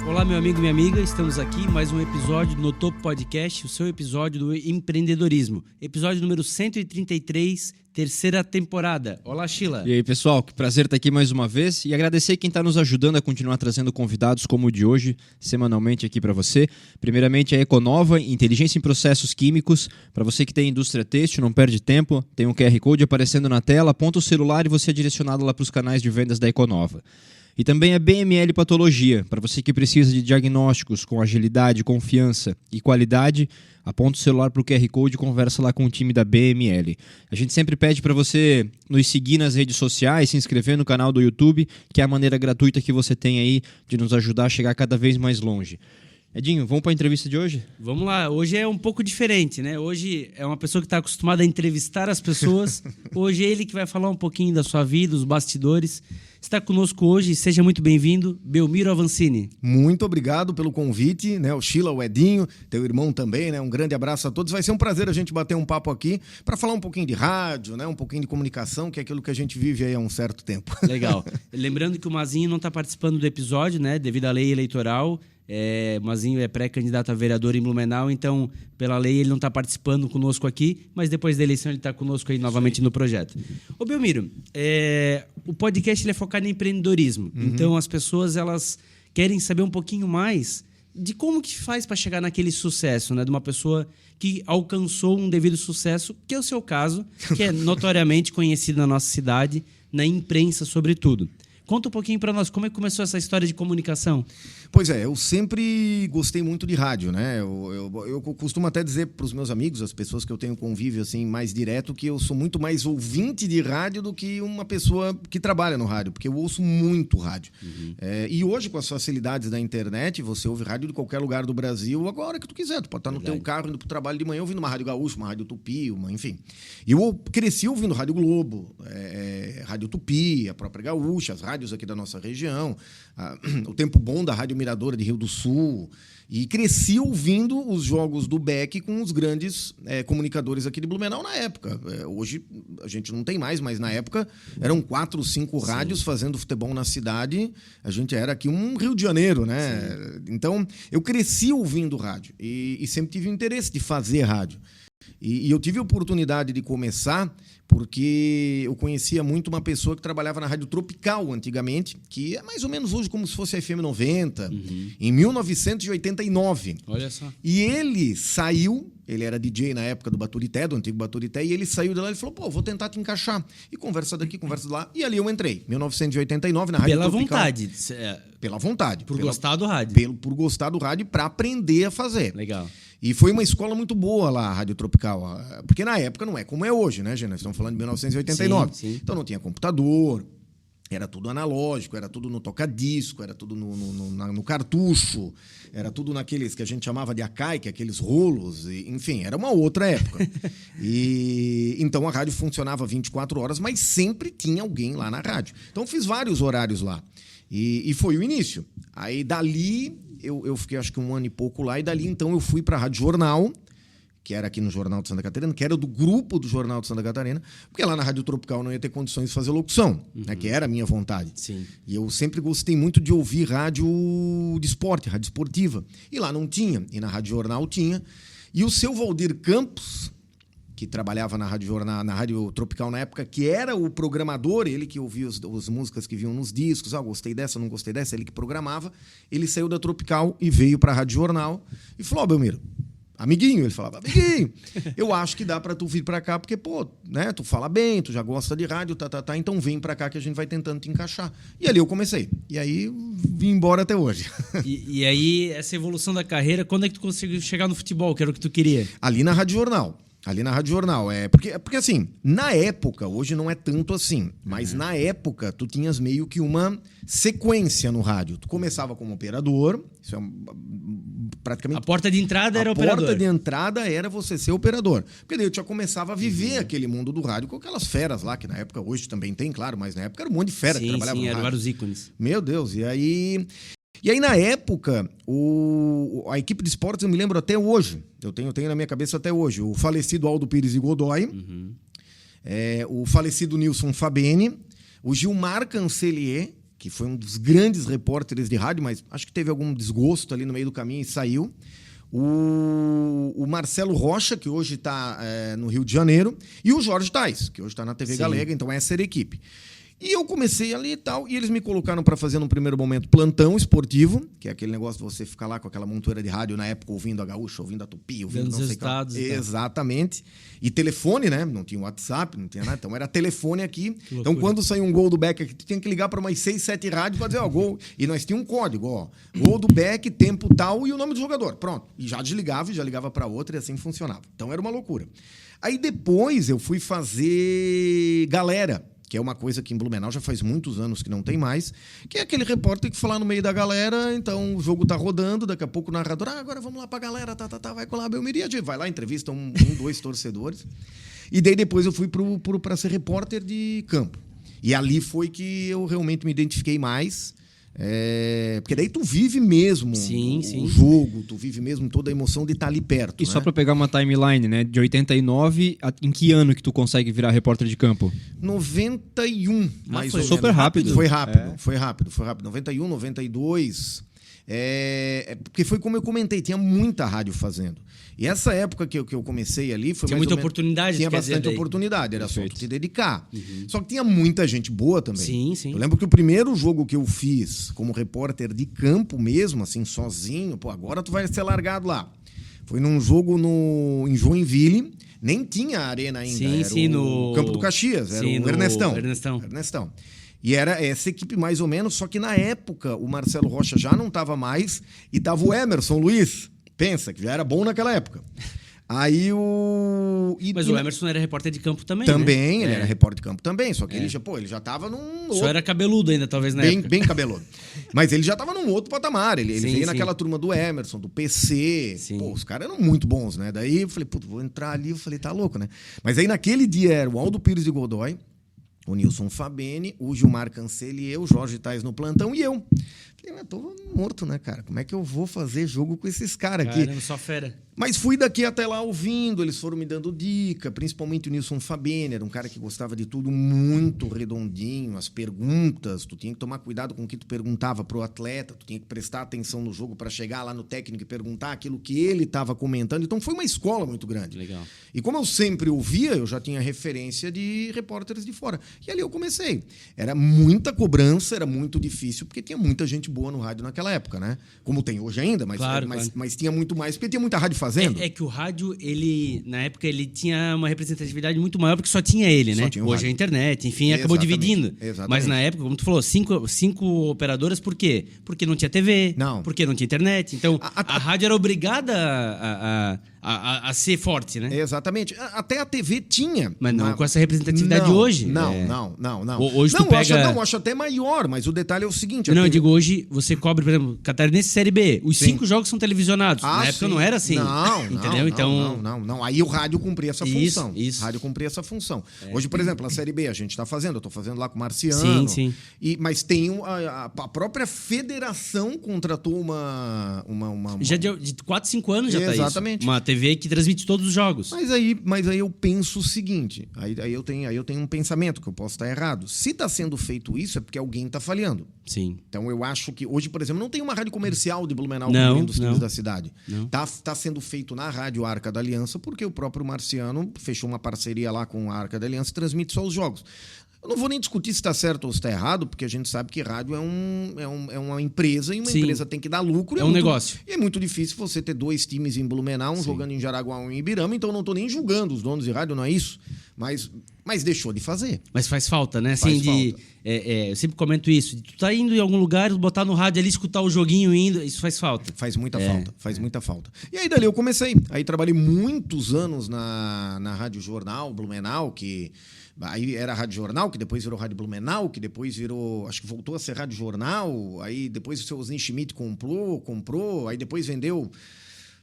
Olá, meu amigo e minha amiga, estamos aqui mais um episódio do No Topo Podcast, o seu episódio do empreendedorismo. Episódio número 133, terceira temporada. Olá, Sheila. E aí, pessoal, que prazer estar aqui mais uma vez e agradecer quem está nos ajudando a continuar trazendo convidados como o de hoje, semanalmente aqui para você. Primeiramente, a Econova, inteligência em processos químicos. Para você que tem indústria têxtil, não perde tempo, tem um QR Code aparecendo na tela, aponta o celular e você é direcionado lá para os canais de vendas da Econova. E também a BML Patologia, para você que precisa de diagnósticos com agilidade, confiança e qualidade, aponta o celular para o QR Code e conversa lá com o time da BML. A gente sempre pede para você nos seguir nas redes sociais, se inscrever no canal do YouTube, que é a maneira gratuita que você tem aí de nos ajudar a chegar cada vez mais longe. Edinho, vamos para a entrevista de hoje? Vamos lá, hoje é um pouco diferente, né? Hoje é uma pessoa que está acostumada a entrevistar as pessoas, hoje é ele que vai falar um pouquinho da sua vida, os bastidores. Está conosco hoje, seja muito bem-vindo, Belmiro Avancini. Muito obrigado pelo convite, né? O Sheila, o Edinho, teu irmão também, né? Um grande abraço a todos. Vai ser um prazer a gente bater um papo aqui para falar um pouquinho de rádio, né? Um pouquinho de comunicação, que é aquilo que a gente vive aí há um certo tempo. Legal. Lembrando que o Mazinho não está participando do episódio, né? Devido à lei eleitoral. O Mazinho é pré-candidato a vereador em Blumenau, então, pela lei, ele não está participando conosco aqui, mas depois da eleição ele está conosco aí novamente no projeto. Ô, Belmiro, o podcast ele é focado em empreendedorismo, então as pessoas elas querem saber um pouquinho mais de como que faz para chegar naquele sucesso, né? De uma pessoa que alcançou um devido sucesso, que é o seu caso, que é notoriamente conhecido na nossa cidade, na imprensa sobretudo. Conta um pouquinho para nós, como é que começou essa história de comunicação? Pois é, eu sempre gostei muito de rádio, né? Eu costumo até dizer para os meus amigos, as pessoas que eu tenho convívio assim, mais direto, que eu sou muito mais ouvinte de rádio do que uma pessoa que trabalha no rádio, porque eu ouço muito rádio. E hoje, com as facilidades da internet, você ouve rádio de qualquer lugar do Brasil, agora a hora que tu quiser. Tu pode estar no teu carro, indo para o trabalho de manhã, ouvindo uma rádio gaúcha, uma rádio Tupi, enfim. E eu cresci ouvindo Rádio Globo, Rádio Tupi, a própria gaúcha, as rádios aqui da nossa região, o Tempo Bom da Rádio Miradora de Rio do Sul, e cresci ouvindo os jogos do Beck com os grandes comunicadores aqui de Blumenau na época. Hoje a gente não tem mais, mas na época eram 4, 5 rádios fazendo futebol na cidade. A gente era aqui um Rio de Janeiro, né? Sim. Então eu cresci ouvindo rádio e sempre tive o interesse de fazer rádio. E eu tive a oportunidade de começar porque eu conhecia muito uma pessoa que trabalhava na Rádio Tropical antigamente, que é mais ou menos hoje como se fosse a FM 90, em 1989. Olha só. E ele saiu, ele era DJ na época do Baturité, do antigo Baturité, e ele saiu de lá e falou, pô, vou tentar te encaixar. E conversa daqui, conversa de lá. E ali eu entrei, 1989, na Rádio Tropical. Vontade. Pela vontade. Por gostar do rádio. Por gostar do rádio e para aprender a fazer. Legal. E foi uma escola muito boa lá, a Rádio Tropical. Porque na época não é como é hoje, né, gente? Nós estamos falando de 1989. Sim. Então não tinha computador, era tudo analógico, era tudo no toca-disco, era tudo no cartucho, era tudo naqueles que a gente chamava de acaique, aqueles rolos, enfim, era uma outra época. E então a rádio funcionava 24 horas, mas sempre tinha alguém lá na rádio. Então fiz vários horários lá. E foi o início. Aí dali eu fiquei acho que 1 ano e pouco lá, e dali então eu fui para a Rádio Jornal, que era aqui no Jornal de Santa Catarina, que era do grupo do Jornal de Santa Catarina, porque lá na Rádio Tropical não ia ter condições de fazer locução, né, que era a minha vontade. Sim. E eu sempre gostei muito de ouvir rádio de esporte, rádio esportiva. E lá não tinha, e na Rádio Jornal tinha. E o seu Valdir Campos, que trabalhava na Rádio Jornal, na Rádio Tropical na época, que era o programador, ele que ouvia as músicas que vinham nos discos, gostei dessa, não gostei dessa, ele que programava, ele saiu da Tropical e veio para a Rádio Jornal e falou, Belmiro, amiguinho, ele falava, amiguinho, eu acho que dá para tu vir para cá, porque, pô, né, tu fala bem, tu já gosta de rádio, então vem para cá que a gente vai tentando te encaixar. E ali eu comecei, e aí vim embora até hoje. E aí, essa evolução da carreira, quando é que tu conseguiu chegar no futebol, que era o que tu queria? Ali na Rádio Jornal. Ali na Rádio Jornal. Porque assim, na época, hoje não é tanto assim, mas na época tu tinhas meio que uma sequência no rádio. Tu começava como operador, isso é praticamente... A porta de entrada era operador. A porta de entrada era você ser operador. Porque daí eu já começava a viver aquele mundo do rádio com aquelas feras lá, que na época, hoje também tem, claro, mas na época era um monte de fera que trabalhava no rádio. Eram vários ícones. Meu Deus, e aí, na época, a equipe de esportes, eu me lembro até hoje, eu tenho na minha cabeça até hoje, o falecido Aldo Pires e Godoy, o falecido Nilson Fabene, o Gilmar Cancelier, que foi um dos grandes repórteres de rádio, mas acho que teve algum desgosto ali no meio do caminho e saiu. O Marcelo Rocha, que hoje está no Rio de Janeiro, e o Jorge Tais, que hoje está na TV Galega, então essa era a equipe. E eu comecei ali e tal, e eles me colocaram para fazer, num primeiro momento, plantão esportivo, que é aquele negócio de você ficar lá com aquela montoeira de rádio, na época, ouvindo a Gaúcha, ouvindo a Tupi, ouvindo vendo não sei resultados. Exatamente. E telefone, né? Não tinha WhatsApp, não tinha nada, então era telefone aqui. Então, quando saiu um gol do Beck aqui, tu tinha que ligar para umas 6, 7 rádios para dizer, ó, gol. E nós tínhamos um código, ó, gol do Beck, tempo tal e o nome do jogador. Pronto. E já desligava e já ligava para outra e assim funcionava. Então, era uma loucura. Aí, depois, eu fui fazer galera, que é uma coisa que em Blumenau já faz muitos anos que não tem mais, que é aquele repórter que fala no meio da galera, então o jogo tá rodando, daqui a pouco o narrador, agora vamos lá pra galera, vai colar a Belmiriade, vai lá, entrevista dois torcedores. E daí depois eu fui para ser repórter de campo. E ali foi que eu realmente me identifiquei mais, porque daí tu vive mesmo o jogo, tu vive mesmo toda a emoção de estar ali perto. E só para pegar uma timeline, né? De 89, em que ano que tu consegue virar repórter de campo? 91, mais ou menos. Super rápido. Foi rápido. 91, 92. Porque foi como eu comentei, tinha muita rádio fazendo. E essa época que eu comecei ali foi tinha mais muita ou menos, oportunidade. tinha bastante daí. oportunidade, era Perfeito. só tu te dedicar. Só que tinha muita gente boa também. Sim. Eu lembro que o primeiro jogo que eu fiz como repórter de campo mesmo, assim, sozinho, agora tu vai ser largado lá. Foi num jogo em Joinville, nem tinha arena ainda, no Campo do Caxias, era o Ernestão. E era essa equipe mais ou menos, só que na época o Marcelo Rocha já não estava mais e estava o Emerson Luiz. Pensa, que já era bom naquela época. Aí Mas o Emerson era repórter de campo também, também, né? ele era repórter de campo também, só que ele já estava num... Só era cabeludo ainda, talvez, na época. Bem cabeludo. Mas ele já estava num outro patamar. Ele veio sim. naquela turma do Emerson, do PC. Sim. Pô, os caras eram muito bons, né? Daí eu falei, vou entrar ali. Eu falei, tá louco, né? Mas aí naquele dia era o Aldo Pires de Godoy, o Nilson Fabene, o Gilmar Cancelli e eu, Jorge Tais no plantão e eu. Falei, tô morto, né, cara? Como é que eu vou fazer jogo com esses caras aqui? Caramba, só fera. Mas fui daqui até lá ouvindo, eles foram me dando dica, principalmente o Nilson Fabene, era um cara que gostava de tudo muito redondinho, as perguntas, tu tinha que tomar cuidado com o que tu perguntava pro atleta, tu tinha que prestar atenção no jogo para chegar lá no técnico e perguntar aquilo que ele estava comentando, então foi uma escola muito grande. Legal. E como eu sempre ouvia, eu já tinha referência de repórteres de fora. E ali eu comecei. Era muita cobrança, era muito difícil, porque tinha muita gente boa no rádio naquela época, né? Como tem hoje ainda, mas tinha muito mais, porque tinha muita rádio fazendo. É que o rádio, na época, ele tinha uma representatividade muito maior, porque só tinha ele, né? Hoje a internet, enfim, acabou dividindo. Exatamente. Mas na época, como tu falou, cinco operadoras, por quê? Porque não tinha TV, porque não tinha internet. Então, a rádio era obrigada a ser forte, né? Exatamente. Até a TV tinha. Mas não com essa representatividade de hoje. Não. Hoje tu pega... acho até maior, mas o detalhe é o seguinte... eu digo, hoje você cobre, por exemplo, Catarinense Série B. Os 5 jogos são televisionados. Na época não era assim. Não. Aí o rádio cumpria essa função. Isso. O rádio cumpria essa função. Hoje, por exemplo, a Série B a gente está fazendo, eu estou fazendo lá com o Marciano. Sim. Mas tem a própria federação contratou uma... Já de 4, 5 anos já está isso. Exatamente. Uma TV que transmite todos os jogos. Mas aí eu penso o seguinte, aí eu tenho um pensamento que eu posso estar errado. Se está sendo feito isso é porque alguém está falhando. Sim. Então eu acho que hoje, por exemplo, não tem uma rádio comercial de Blumenau cobrindo os times da cidade. Tá sendo feito na Rádio Arca da Aliança porque o próprio Marciano fechou uma parceria lá com a Arca da Aliança e transmite só os jogos. Eu não vou nem discutir se está certo ou se está errado, porque a gente sabe que rádio é uma empresa e uma empresa tem que dar lucro. É um negócio. E é muito difícil você ter 2 times em Blumenau, um jogando em Jaraguá, um em Ibirama, então eu não estou nem julgando os donos de rádio, não é isso. Mas deixou de fazer. Mas faz falta, né? Assim, falta. Eu sempre comento isso. Tu tá indo em algum lugar, botar no rádio ali, escutar o joguinho indo, isso faz falta. Faz muita falta. E aí dali eu comecei. Aí trabalhei muitos anos na Rádio Jornal Blumenau, que... Aí era Rádio Jornal, que depois virou Rádio Blumenau, que depois virou... Acho que voltou a ser Rádio Jornal. Aí depois o seu Osni Schmidt comprou. Aí depois vendeu...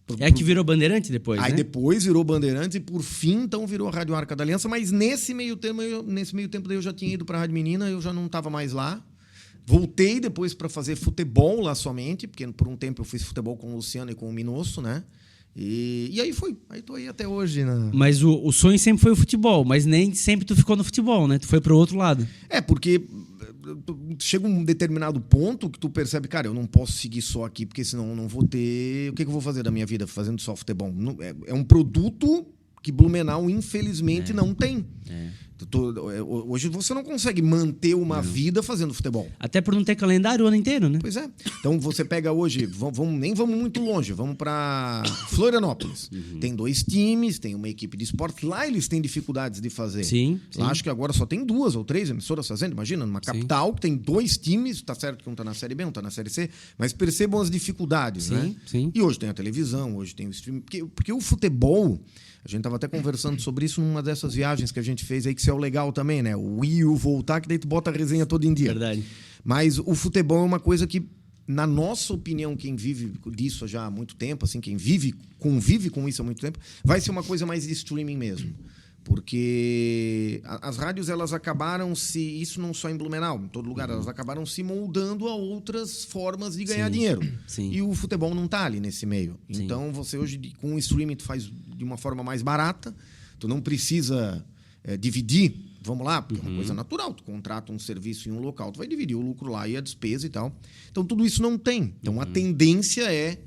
que virou Bandeirante depois, aí né? Depois virou Bandeirantes e por fim, então, virou a Rádio Arca da Aliança. Mas nesse meio tempo daí eu já tinha ido para a Rádio Menina, eu já não estava mais lá. Voltei depois para fazer futebol lá somente, porque por um tempo eu fiz futebol com o Luciano e com o Minosso, né? E aí foi. Aí tô aí até hoje. Mas o sonho sempre foi o futebol, mas nem sempre tu ficou no futebol, né? Tu foi pro outro lado. Porque chega um determinado ponto que tu percebe, cara, eu não posso seguir só aqui, porque senão eu não vou ter... O que eu vou fazer da minha vida fazendo só futebol? É um produto que Blumenau, infelizmente, não tem. Hoje você não consegue manter uma vida fazendo futebol. Até por não ter calendário o ano inteiro, né? Pois é. Então você pega hoje, nem vamos muito longe, vamos para Florianópolis. Tem 2 times, tem uma equipe de esporte. Lá eles têm dificuldades de fazer. Sim. Lá acho que agora só tem 2 ou 3 emissoras fazendo. Imagina, numa capital que tem 2 times, tá certo que um tá na Série B, um tá na Série C, mas percebam as dificuldades, né? Sim. E hoje tem a televisão, hoje tem o streaming. Porque o futebol... A gente estava até conversando sobre isso numa dessas viagens que a gente fez aí, que isso é o legal também, né? O ir e o voltar, que daí tu bota a resenha todo em dia. Verdade. Mas o futebol é uma coisa que, na nossa opinião, quem vive disso já há muito tempo, assim, quem convive com isso há muito tempo, vai ser uma coisa mais de streaming mesmo. Porque as rádios, elas acabaram isso não só em Blumenau, em todo lugar, elas acabaram se moldando a outras formas de ganhar dinheiro. Sim. E o futebol não está ali nesse meio. Sim. Então, você hoje, com o streaming, tu faz de uma forma mais barata, tu não precisa dividir, vamos lá, porque é uma coisa natural, tu contrata um serviço em um local, tu vai dividir o lucro lá e a despesa e tal. Então, tudo isso não tem. Então, a tendência é...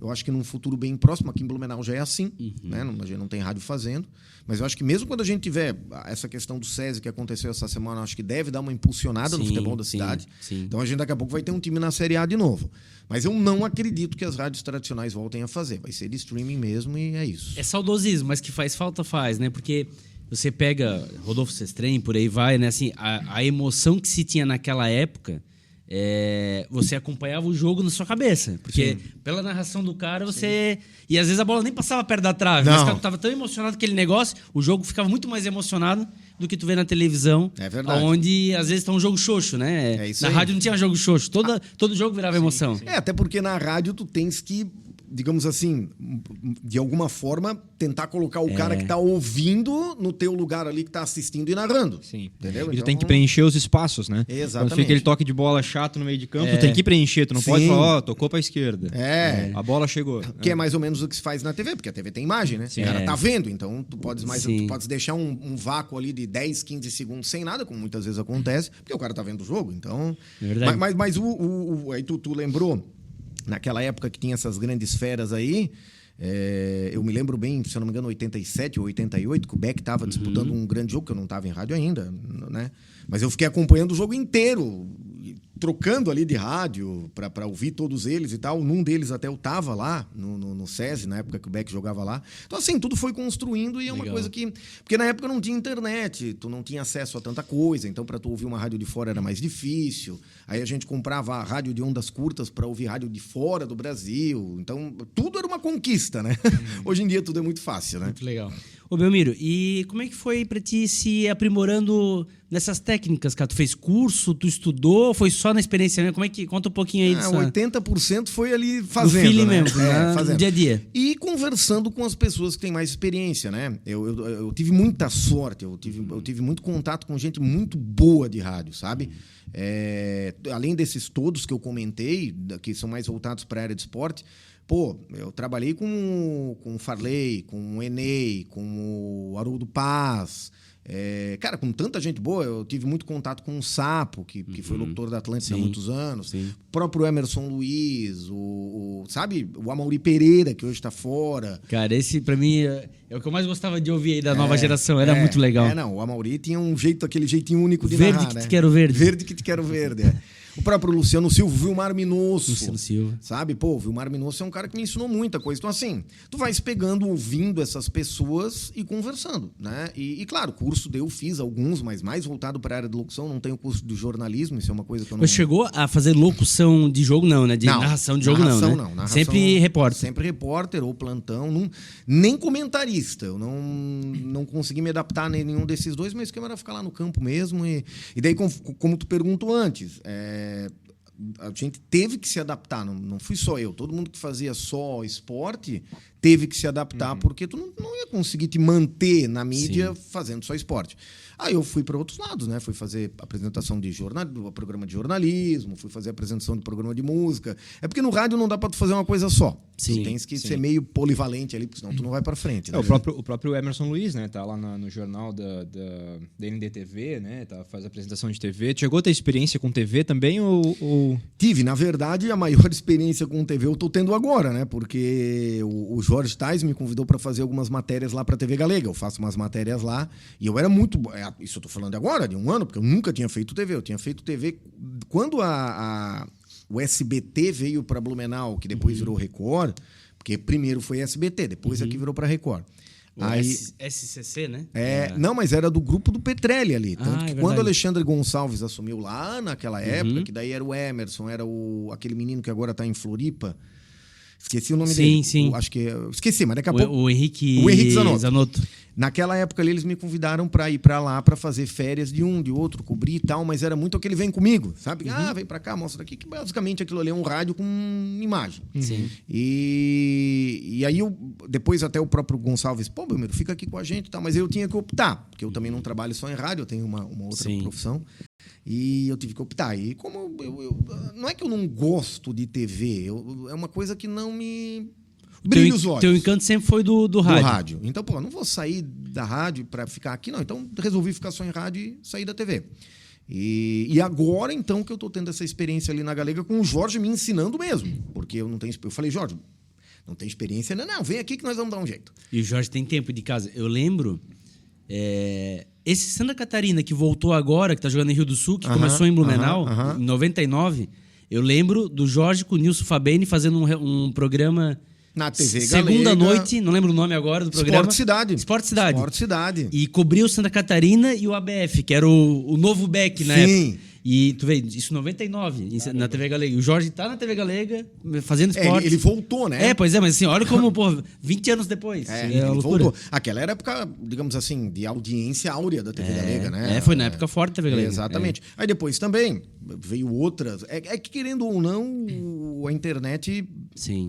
Eu acho que num futuro bem próximo, aqui em Blumenau já é assim, né? A gente não tem rádio fazendo, mas eu acho que mesmo quando a gente tiver essa questão do SESI que aconteceu essa semana, acho que deve dar uma impulsionada no futebol da cidade. Sim. Então a gente daqui a pouco vai ter um time na Série A de novo. Mas eu não acredito que as rádios tradicionais voltem a fazer. Vai ser de streaming mesmo e é isso. É saudosismo, mas que faz falta, faz, né? Porque você pega Rodolfo Sestrem, por aí vai, né? Assim, a emoção que se tinha naquela época... você acompanhava o jogo na sua cabeça. Porque pela narração do cara, você... E às vezes a bola nem passava perto da trave. Mas o cara tava tão emocionado com aquele negócio, o jogo ficava muito mais emocionado do que tu vê na televisão. É verdade. Onde às vezes tá um jogo xoxo, né? É isso na aí. rádio não tinha jogo xoxo. Todo jogo virava emoção. Até porque na rádio tu tens que, digamos assim, de alguma forma, tentar colocar o cara que tá ouvindo no teu lugar ali, que tá assistindo e narrando. Sim. Entendeu? E tu tem que preencher os espaços, né? Exatamente. Quando fica aquele toque de bola chato no meio de campo, tu tem que preencher. Tu não pode falar, tocou pra esquerda. A bola chegou. Que é mais ou menos o que se faz na TV, porque a TV tem imagem, né? O cara tá vendo, então tu podes deixar um vácuo ali de 10, 15 segundos sem nada, como muitas vezes acontece, porque o cara tá vendo o jogo, então... Verdade. Mas aí tu lembrou, naquela época que tinha essas grandes feras aí, eu me lembro bem, se eu não me engano, 87 ou 88, que o Beck estava disputando um grande jogo, que eu não estava em rádio ainda, né? Mas eu fiquei acompanhando o jogo inteiro, trocando ali de rádio para ouvir todos eles e tal. Num deles até eu tava lá, no SESI, na época que o Beck jogava lá. Então, assim, tudo foi construindo e é uma coisa que... Porque na época não tinha internet, tu não tinha acesso a tanta coisa, então para tu ouvir uma rádio de fora era mais difícil. Aí a gente comprava a rádio de ondas curtas para ouvir rádio de fora do Brasil. Então, tudo era uma conquista, né? Hoje em dia tudo é muito fácil, né? Muito legal. Ô, Belmiro, e como é que foi pra ti se aprimorando nessas técnicas, cara? Tu fez curso, tu estudou, foi só na experiência mesmo? Como é que... Conta um pouquinho aí disso. 80% foi ali fazendo, no feeling né? mesmo, Fazendo. no dia a dia. E conversando com as pessoas que têm mais experiência, né? Eu tive muita sorte, eu tive muito contato com gente muito boa de rádio, sabe? Além desses todos que eu comentei, que são mais voltados para a área de esporte, pô, eu trabalhei com o Farley, com o Enei, com o Haroldo Paz. Cara, com tanta gente boa, eu tive muito contato com o Sapo, que foi locutor da Atlântida há muitos anos. O próprio Emerson Luiz, sabe? O Amaury Pereira, que hoje está fora. Cara, esse pra mim é o que eu mais gostava de ouvir aí da nova geração. Era muito legal. Não, o Amaury tinha aquele jeitinho único de verde narrar, que né? te quero verde. Verde que te quero verde, O próprio Luciano Silva, Vilmar Minosso. Luciano Silva. Sabe? Pô, o Vilmar Minosso é um cara que me ensinou muita coisa. Então, assim, tu vais pegando, ouvindo essas pessoas e conversando, né? E claro, curso eu fiz alguns, mas mais voltado para a área de locução. Não tenho curso de jornalismo, isso é uma coisa que eu não... Mas chegou a fazer locução de jogo, não, né? De narração de jogo, não, né? Narração, sempre repórter. Sempre repórter ou plantão. Nem comentarista. Eu não consegui me adaptar a nenhum desses dois, mas o esquema era ficar lá no campo mesmo. E daí, como tu perguntou antes... a gente teve que se adaptar, não fui só eu. Todo mundo que fazia só esporte teve que se adaptar, porque tu não ia conseguir te manter na mídia fazendo só esporte. Aí eu fui para outros lados, né? Fui fazer apresentação de programa de jornalismo, fui fazer apresentação de programa de música. É porque no rádio não dá para tu fazer uma coisa só. Sim, tu tens que ser meio polivalente ali, porque senão tu não vai para frente. Né? O próprio Emerson Luiz, né? Tá lá no jornal da NDTV, né? Faz apresentação de TV. Chegou a ter experiência com TV também ou... Tive, na verdade, a maior experiência com TV eu tô tendo agora, né? Porque o Jorge Tais me convidou para fazer algumas matérias lá para TV Galega. Eu faço umas matérias lá e eu era muito... Isso eu tô falando agora, de um ano, porque eu nunca tinha feito TV. Eu tinha feito TV quando o SBT veio para Blumenau, que depois virou Record, porque primeiro foi SBT, depois é que virou para Record. Aí, SCC, né? Não, mas era do grupo do Petrelli ali. Tanto que quando o verdade. Alexandre Gonçalves assumiu lá naquela época, que daí era o Emerson, era aquele menino que agora tá em Floripa. Esqueci o nome dele. Sim. Acho que esqueci, mas daqui a pouco. O Henrique Zanotto. Naquela época ali, eles me convidaram para ir para lá para fazer férias de um, de outro, cobrir e tal, mas era muito aquele vem comigo, sabe? Vem para cá, mostra aqui, que basicamente aquilo ali é um rádio com imagem. Sim. E aí, depois até o próprio Gonçalves, pô, Belmiro, fica aqui com a gente e tal, mas eu tinha que optar, porque eu também não trabalho só em rádio, eu tenho uma outra profissão, e eu tive que optar. E como não é que eu não gosto de TV, é uma coisa que não me... brilha os olhos. Teu encanto sempre foi do rádio. Então, pô, não vou sair da rádio para ficar aqui, não. Então, resolvi ficar só em rádio e sair da TV. E agora, então, que eu tô tendo essa experiência ali na Galega com o Jorge me ensinando mesmo. Porque eu não tenho... Eu falei, Jorge, não tem experiência? Não, vem aqui que nós vamos dar um jeito. E o Jorge tem tempo de casa. Eu lembro... esse Santa Catarina que voltou agora, que tá jogando em Rio do Sul, que começou em Blumenau, em 99, eu lembro do Jorge com o Nilson Fabeni fazendo um programa... Na TV Segunda Galega, noite, não lembro o nome agora do programa. Esporte Cidade. E cobriu o Santa Catarina e o ABF, que era o novo Beck na época. E tu vê, isso em 99, na TV Galega. E o Jorge tá na TV Galega, fazendo esporte. Ele voltou, né? Pois é, mas assim, olha como, 20 anos depois. Ele voltou. Aquela era a época, digamos assim, de audiência áurea da TV Galega, né? Foi na época forte da TV Galega. Exatamente. Aí depois também veio outras. É que, querendo ou não, a internet,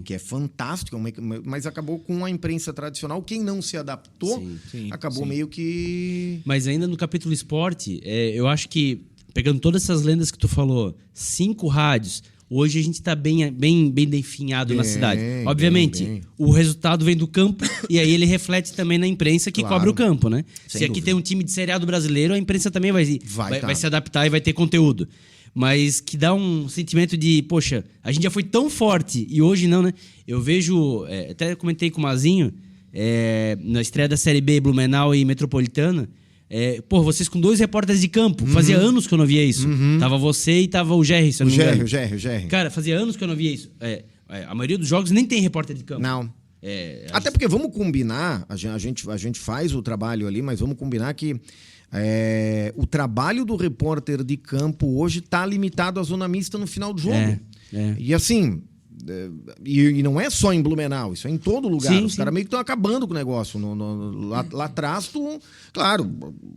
que é fantástica, mas acabou com a imprensa tradicional. Quem não se adaptou, acabou meio que... Mas ainda no capítulo esporte, eu acho que, pegando todas essas lendas que tu falou, 5 rádios, hoje a gente está bem definhado na cidade. Obviamente, o resultado vem do campo e aí ele reflete também na imprensa que cobre o campo, né? Se aqui tem um time de Série A do brasileiro, a imprensa também vai se adaptar e vai ter conteúdo. Mas que dá um sentimento de, poxa, a gente já foi tão forte e hoje não, né? Eu vejo, até comentei com o Mazinho, na estreia da Série B, Blumenau e Metropolitana, vocês com 2 repórteres de campo. Fazia anos que eu não via isso. Tava você e tava o Gerry, se eu não me engano. O Gerry. Cara, fazia anos que eu não via isso. A maioria dos jogos nem tem repórter de campo. Não. Até porque vamos combinar, a gente faz o trabalho ali, mas vamos combinar que o trabalho do repórter de campo hoje está limitado à zona mista no final do jogo. E assim... E não é só em Blumenau, isso é em todo lugar. Os caras meio que estão acabando com o negócio. Lá atrás, claro,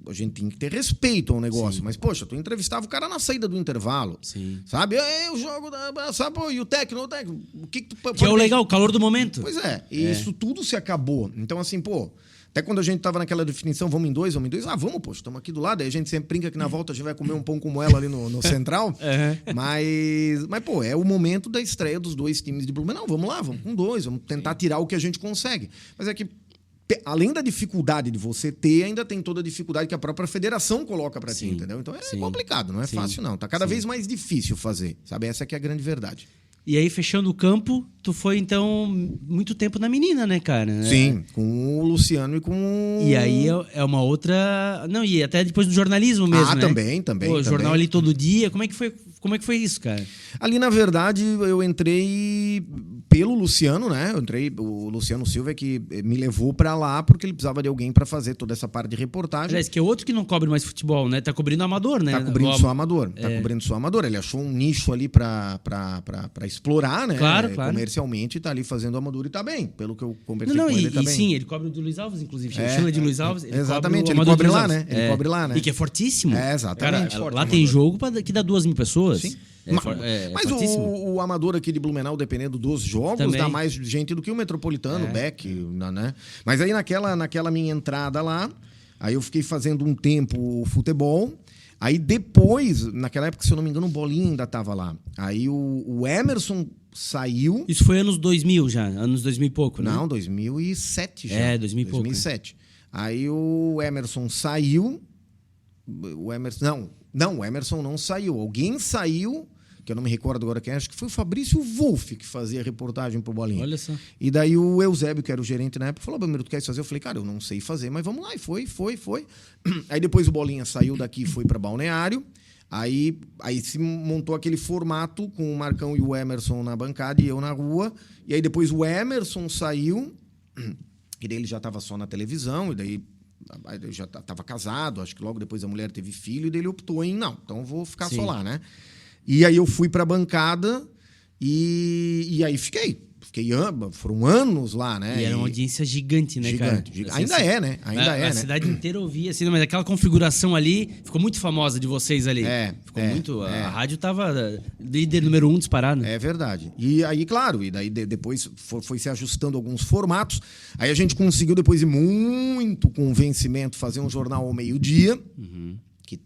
a gente tem que ter respeito ao negócio, mas, poxa, tu entrevistava o cara na saída do intervalo. Sabe? O jogo e o técnico, o que tu pode... Que é o legal, o calor do momento. Pois isso tudo se acabou. Então, assim, até quando a gente tava naquela definição, vamos em dois, vamos, poxa, estamos aqui do lado, aí a gente sempre brinca que na volta a gente vai comer um pão com moela ali no Central, mas, é o momento da estreia dos 2 times de Blumenau, vamos lá, vamos com 2, vamos tentar tirar o que a gente consegue. Mas é que, além da dificuldade de você ter, ainda tem toda a dificuldade que a própria federação coloca para ti, entendeu? Então é complicado, não é fácil não, tá cada vez mais difícil fazer, sabe? Essa que é a grande verdade. E aí, fechando o campo, tu foi, então, muito tempo na menina, né, cara? Sim, com o Luciano e com... E aí é uma outra... Não, e até depois do jornalismo mesmo, né? Também. O jornal ali todo dia. Como é que foi isso, cara? Ali, na verdade, eu entrei pelo Luciano, né? O Luciano Silva que me levou pra lá porque ele precisava de alguém pra fazer toda essa parte de reportagem. Aliás, que é outro que não cobre mais futebol, né? Tá cobrindo amador, né? Tá cobrindo só amador. Ele achou um nicho ali pra explorar, né? Claro. Comercialmente, tá ali fazendo amador e tá bem. Pelo que eu conversei com ele, tá bem. Sim, ele cobre o de Luiz Alves, inclusive. Chama de Luiz Alves. Exatamente, ele cobre lá, né? Ele cobre lá, né? E que é fortíssimo. Exatamente. Cara, lá tem jogo que dá 2.000 pessoas. Sim. Mas o amador aqui de Blumenau, dependendo dos jogos, também dá mais gente do que o Metropolitano, o Beck, né? Mas aí naquela minha entrada lá, aí eu fiquei fazendo um tempo futebol. Aí depois, naquela época, se eu não me engano, o Bolinha ainda estava lá. Aí o Emerson saiu. Isso foi anos 2000 já, anos 2000 e pouco, né? Não, 2007 já. 2000 e pouco. 2007. Aí o Emerson saiu. O Emerson... Não, o Emerson não saiu. Alguém saiu, que eu não me recordo agora quem é, acho que foi o Fabrício Wolff que fazia reportagem pro Bolinha. Olha só. E daí o Eusébio, que era o gerente na época, falou: Belmiro, tu quer fazer? Eu falei: cara, eu não sei fazer, mas vamos lá. E foi. Aí depois o Bolinha saiu daqui e foi para Balneário. Aí se montou aquele formato com o Marcão e o Emerson na bancada e eu na rua. E aí depois o Emerson saiu, e daí ele já estava só na televisão, e daí eu já estava casado, acho que logo depois a mulher teve filho, e daí ele optou em, não, então eu vou ficar só lá, né? E aí eu fui para a bancada e aí fiquei foram anos lá, né? E era uma audiência gigante, né, cara? Ainda é, né? A cidade inteira ouvia, assim, mas aquela configuração ali ficou muito famosa de vocês ali. Ficou muito. A rádio tava líder número 1 disparado. É verdade. E aí, claro, e daí depois foi se ajustando alguns formatos. Aí a gente conseguiu, depois de muito convencimento, fazer um jornal ao meio-dia,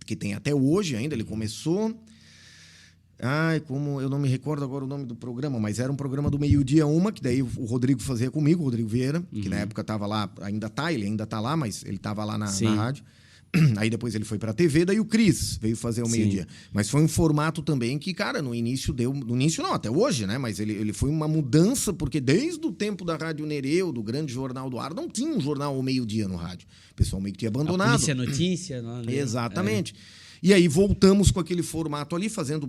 que tem até hoje ainda, ele começou. Ai, como eu não me recordo agora o nome do programa, mas era um programa do meio-dia que daí o Rodrigo fazia comigo, o Rodrigo Vieira, que na época estava lá, ele ainda está lá, mas ele estava lá na rádio. Aí depois ele foi para a TV, daí o Cris veio fazer o meio-dia. Mas foi um formato também que, cara, no início não, até hoje, né? Mas ele foi uma mudança, porque desde o tempo da Rádio Nereu, do Grande Jornal do Ar, não tinha um jornal ao meio-dia no rádio. O pessoal meio que tinha abandonado. A Polícia Notícia. Não, né? Exatamente. E aí voltamos com aquele formato ali, fazendo,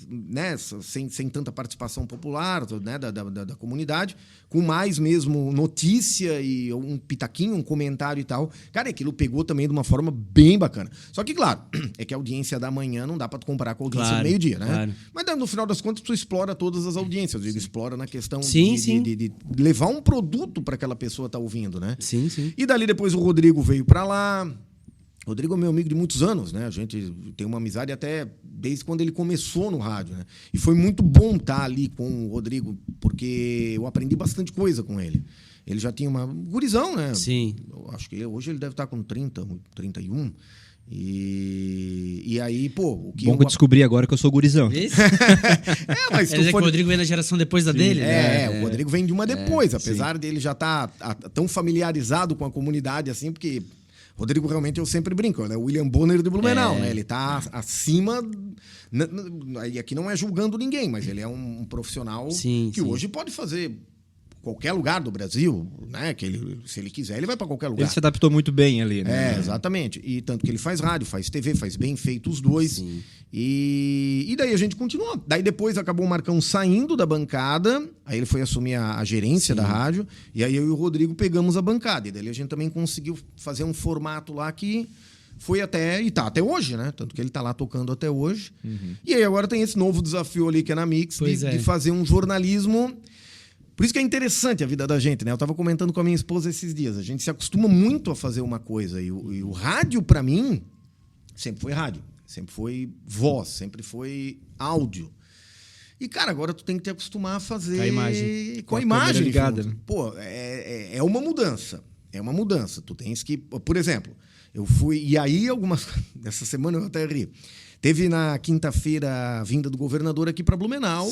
né, sem tanta participação popular, né, da comunidade, com mais mesmo notícia e um pitaquinho, um comentário e tal. Cara, aquilo pegou também de uma forma bem bacana. Só que, claro, é que a audiência da manhã não dá para comparar com a audiência do meio-dia, né? Claro. Mas no final das contas, tu explora todas as audiências. Eu digo, explora na questão de levar um produto para aquela pessoa estar ouvindo, né? Sim. E dali depois o Rodrigo veio para lá. Rodrigo é meu amigo de muitos anos, né? A gente tem uma amizade até desde quando ele começou no rádio, né? E foi muito bom estar ali com o Rodrigo, porque eu aprendi bastante coisa com ele. Ele já tinha uma gurizão, né? Sim. Eu acho que hoje ele deve estar com 30, 31. E aí, pô... Bom que eu descobri agora que eu sou gurizão. Mas que o Rodrigo vem na geração depois da dele, né? O Rodrigo vem de uma depois, apesar dele já estar tão familiarizado com a comunidade assim, porque... Rodrigo, realmente, eu sempre brinco, né? O William Bonner de Blumenau, né? Ele tá acima... E aqui não é julgando ninguém, mas ele é um profissional que hoje pode fazer qualquer lugar do Brasil, né? Que ele, se ele quiser, ele vai para qualquer lugar. Ele se adaptou muito bem ali, né? Exatamente. E tanto que ele faz rádio, faz TV, faz bem feito os dois. Sim. E daí a gente continuou. Daí depois acabou o Marcão saindo da bancada, aí ele foi assumir a gerência da rádio, e aí eu e o Rodrigo pegamos a bancada. E daí a gente também conseguiu fazer um formato lá que foi e tá até hoje, né? Tanto que ele tá lá tocando até hoje. E aí agora tem esse novo desafio ali que é na Mix, de fazer um jornalismo... Por isso que é interessante a vida da gente, né? Eu estava comentando com a minha esposa esses dias. A gente se acostuma muito a fazer uma coisa. E o rádio, para mim, sempre foi rádio. Sempre foi voz, sempre foi áudio. E, cara, agora tu tem que te acostumar a fazer... Com a imagem ligada. Né? Pô, é uma mudança. É uma mudança. Tu tens que... Por exemplo, eu fui... E aí, essa semana eu até ri. Teve na quinta-feira a vinda do governador aqui para Blumenau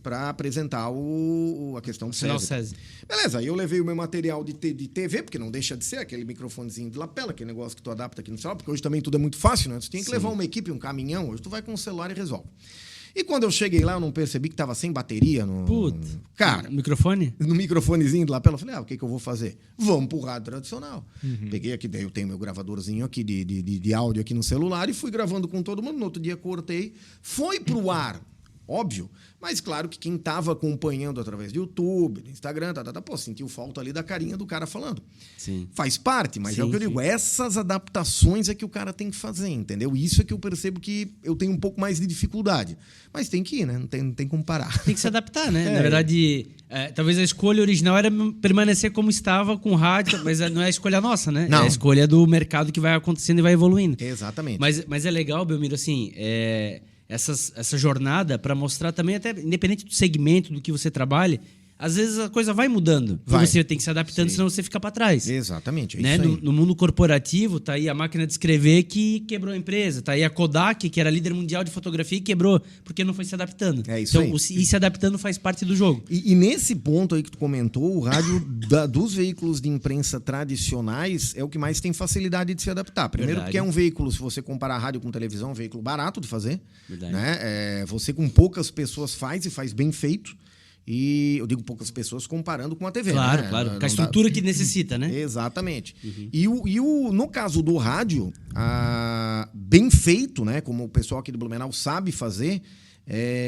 para apresentar a questão do SESI. Beleza, aí eu levei o meu material de TV, porque não deixa de ser aquele microfonezinho de lapela, aquele negócio que tu adapta aqui no celular, porque hoje também tudo é muito fácil, né? Tu tem que levar uma equipe, um caminhão, hoje tu vai com o celular e resolve. E quando eu cheguei lá, eu não percebi que estava sem bateria no... Cara... Microfone? No microfonezinho de lapela. Eu falei, o que eu vou fazer? Vamos pro rádio tradicional. Peguei aqui, daí eu tenho meu gravadorzinho aqui de áudio aqui no celular e fui gravando com todo mundo. No outro dia cortei. Foi pro ar, óbvio. Mas claro que quem estava acompanhando através do YouTube, do Instagram, sentiu falta ali da carinha do cara falando. Sim. Faz parte, mas é o que eu digo. Essas adaptações é que o cara tem que fazer, entendeu? Isso é que eu percebo que eu tenho um pouco mais de dificuldade. Mas tem que ir, né? Não tem como parar. Tem que se adaptar, né? Na verdade, talvez a escolha original era permanecer como estava com o rádio, mas não é a escolha nossa, né? Não. É a escolha do mercado que vai acontecendo e vai evoluindo. Exatamente. Mas é legal, Belmiro, assim... essa jornada para mostrar também, até independente do segmento, do que você trabalha, às vezes a coisa vai mudando. Vai. E você tem que se adaptando, senão você fica para trás. Exatamente, é Né? isso aí. No mundo corporativo, tá aí a máquina de escrever que quebrou a empresa. Tá aí a Kodak, que era líder mundial de fotografia, e quebrou, porque não foi se adaptando. É isso aí. E se adaptando faz parte do jogo. E nesse ponto aí que tu comentou, o rádio dos veículos de imprensa tradicionais é o que mais tem facilidade de se adaptar. Primeiro, Verdade. porque é um veículo, se você comparar rádio com televisão, é um veículo barato de fazer. Verdade. Né? Você com poucas pessoas faz e faz bem feito. E eu digo poucas pessoas comparando com a TV. Claro, né? claro. Não Com a estrutura que necessita, né? Exatamente. No caso do rádio, bem feito, né? Como o pessoal aqui do Blumenau sabe fazer,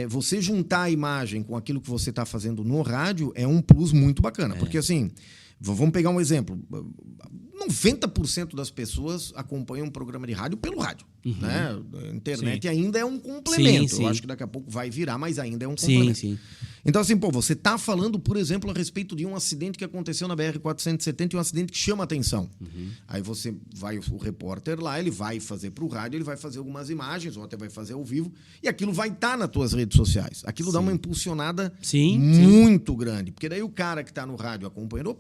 você juntar a imagem com aquilo que você está fazendo no rádio é um plus muito bacana. Porque assim, vamos pegar um exemplo. 90% das pessoas acompanham um programa de rádio pelo rádio. Né? A internet ainda é um complemento. Sim. Eu acho que daqui a pouco vai virar, mas ainda é um complemento. Sim. Então, assim, você está falando, por exemplo, a respeito de um acidente que aconteceu na BR-470 e um acidente que chama atenção. Aí você vai, o repórter lá, ele vai fazer para o rádio, ele vai fazer algumas imagens, ou até vai fazer ao vivo, e aquilo vai estar nas tuas redes sociais. Aquilo dá uma impulsionada muito grande. Porque daí o cara que está no rádio acompanhando,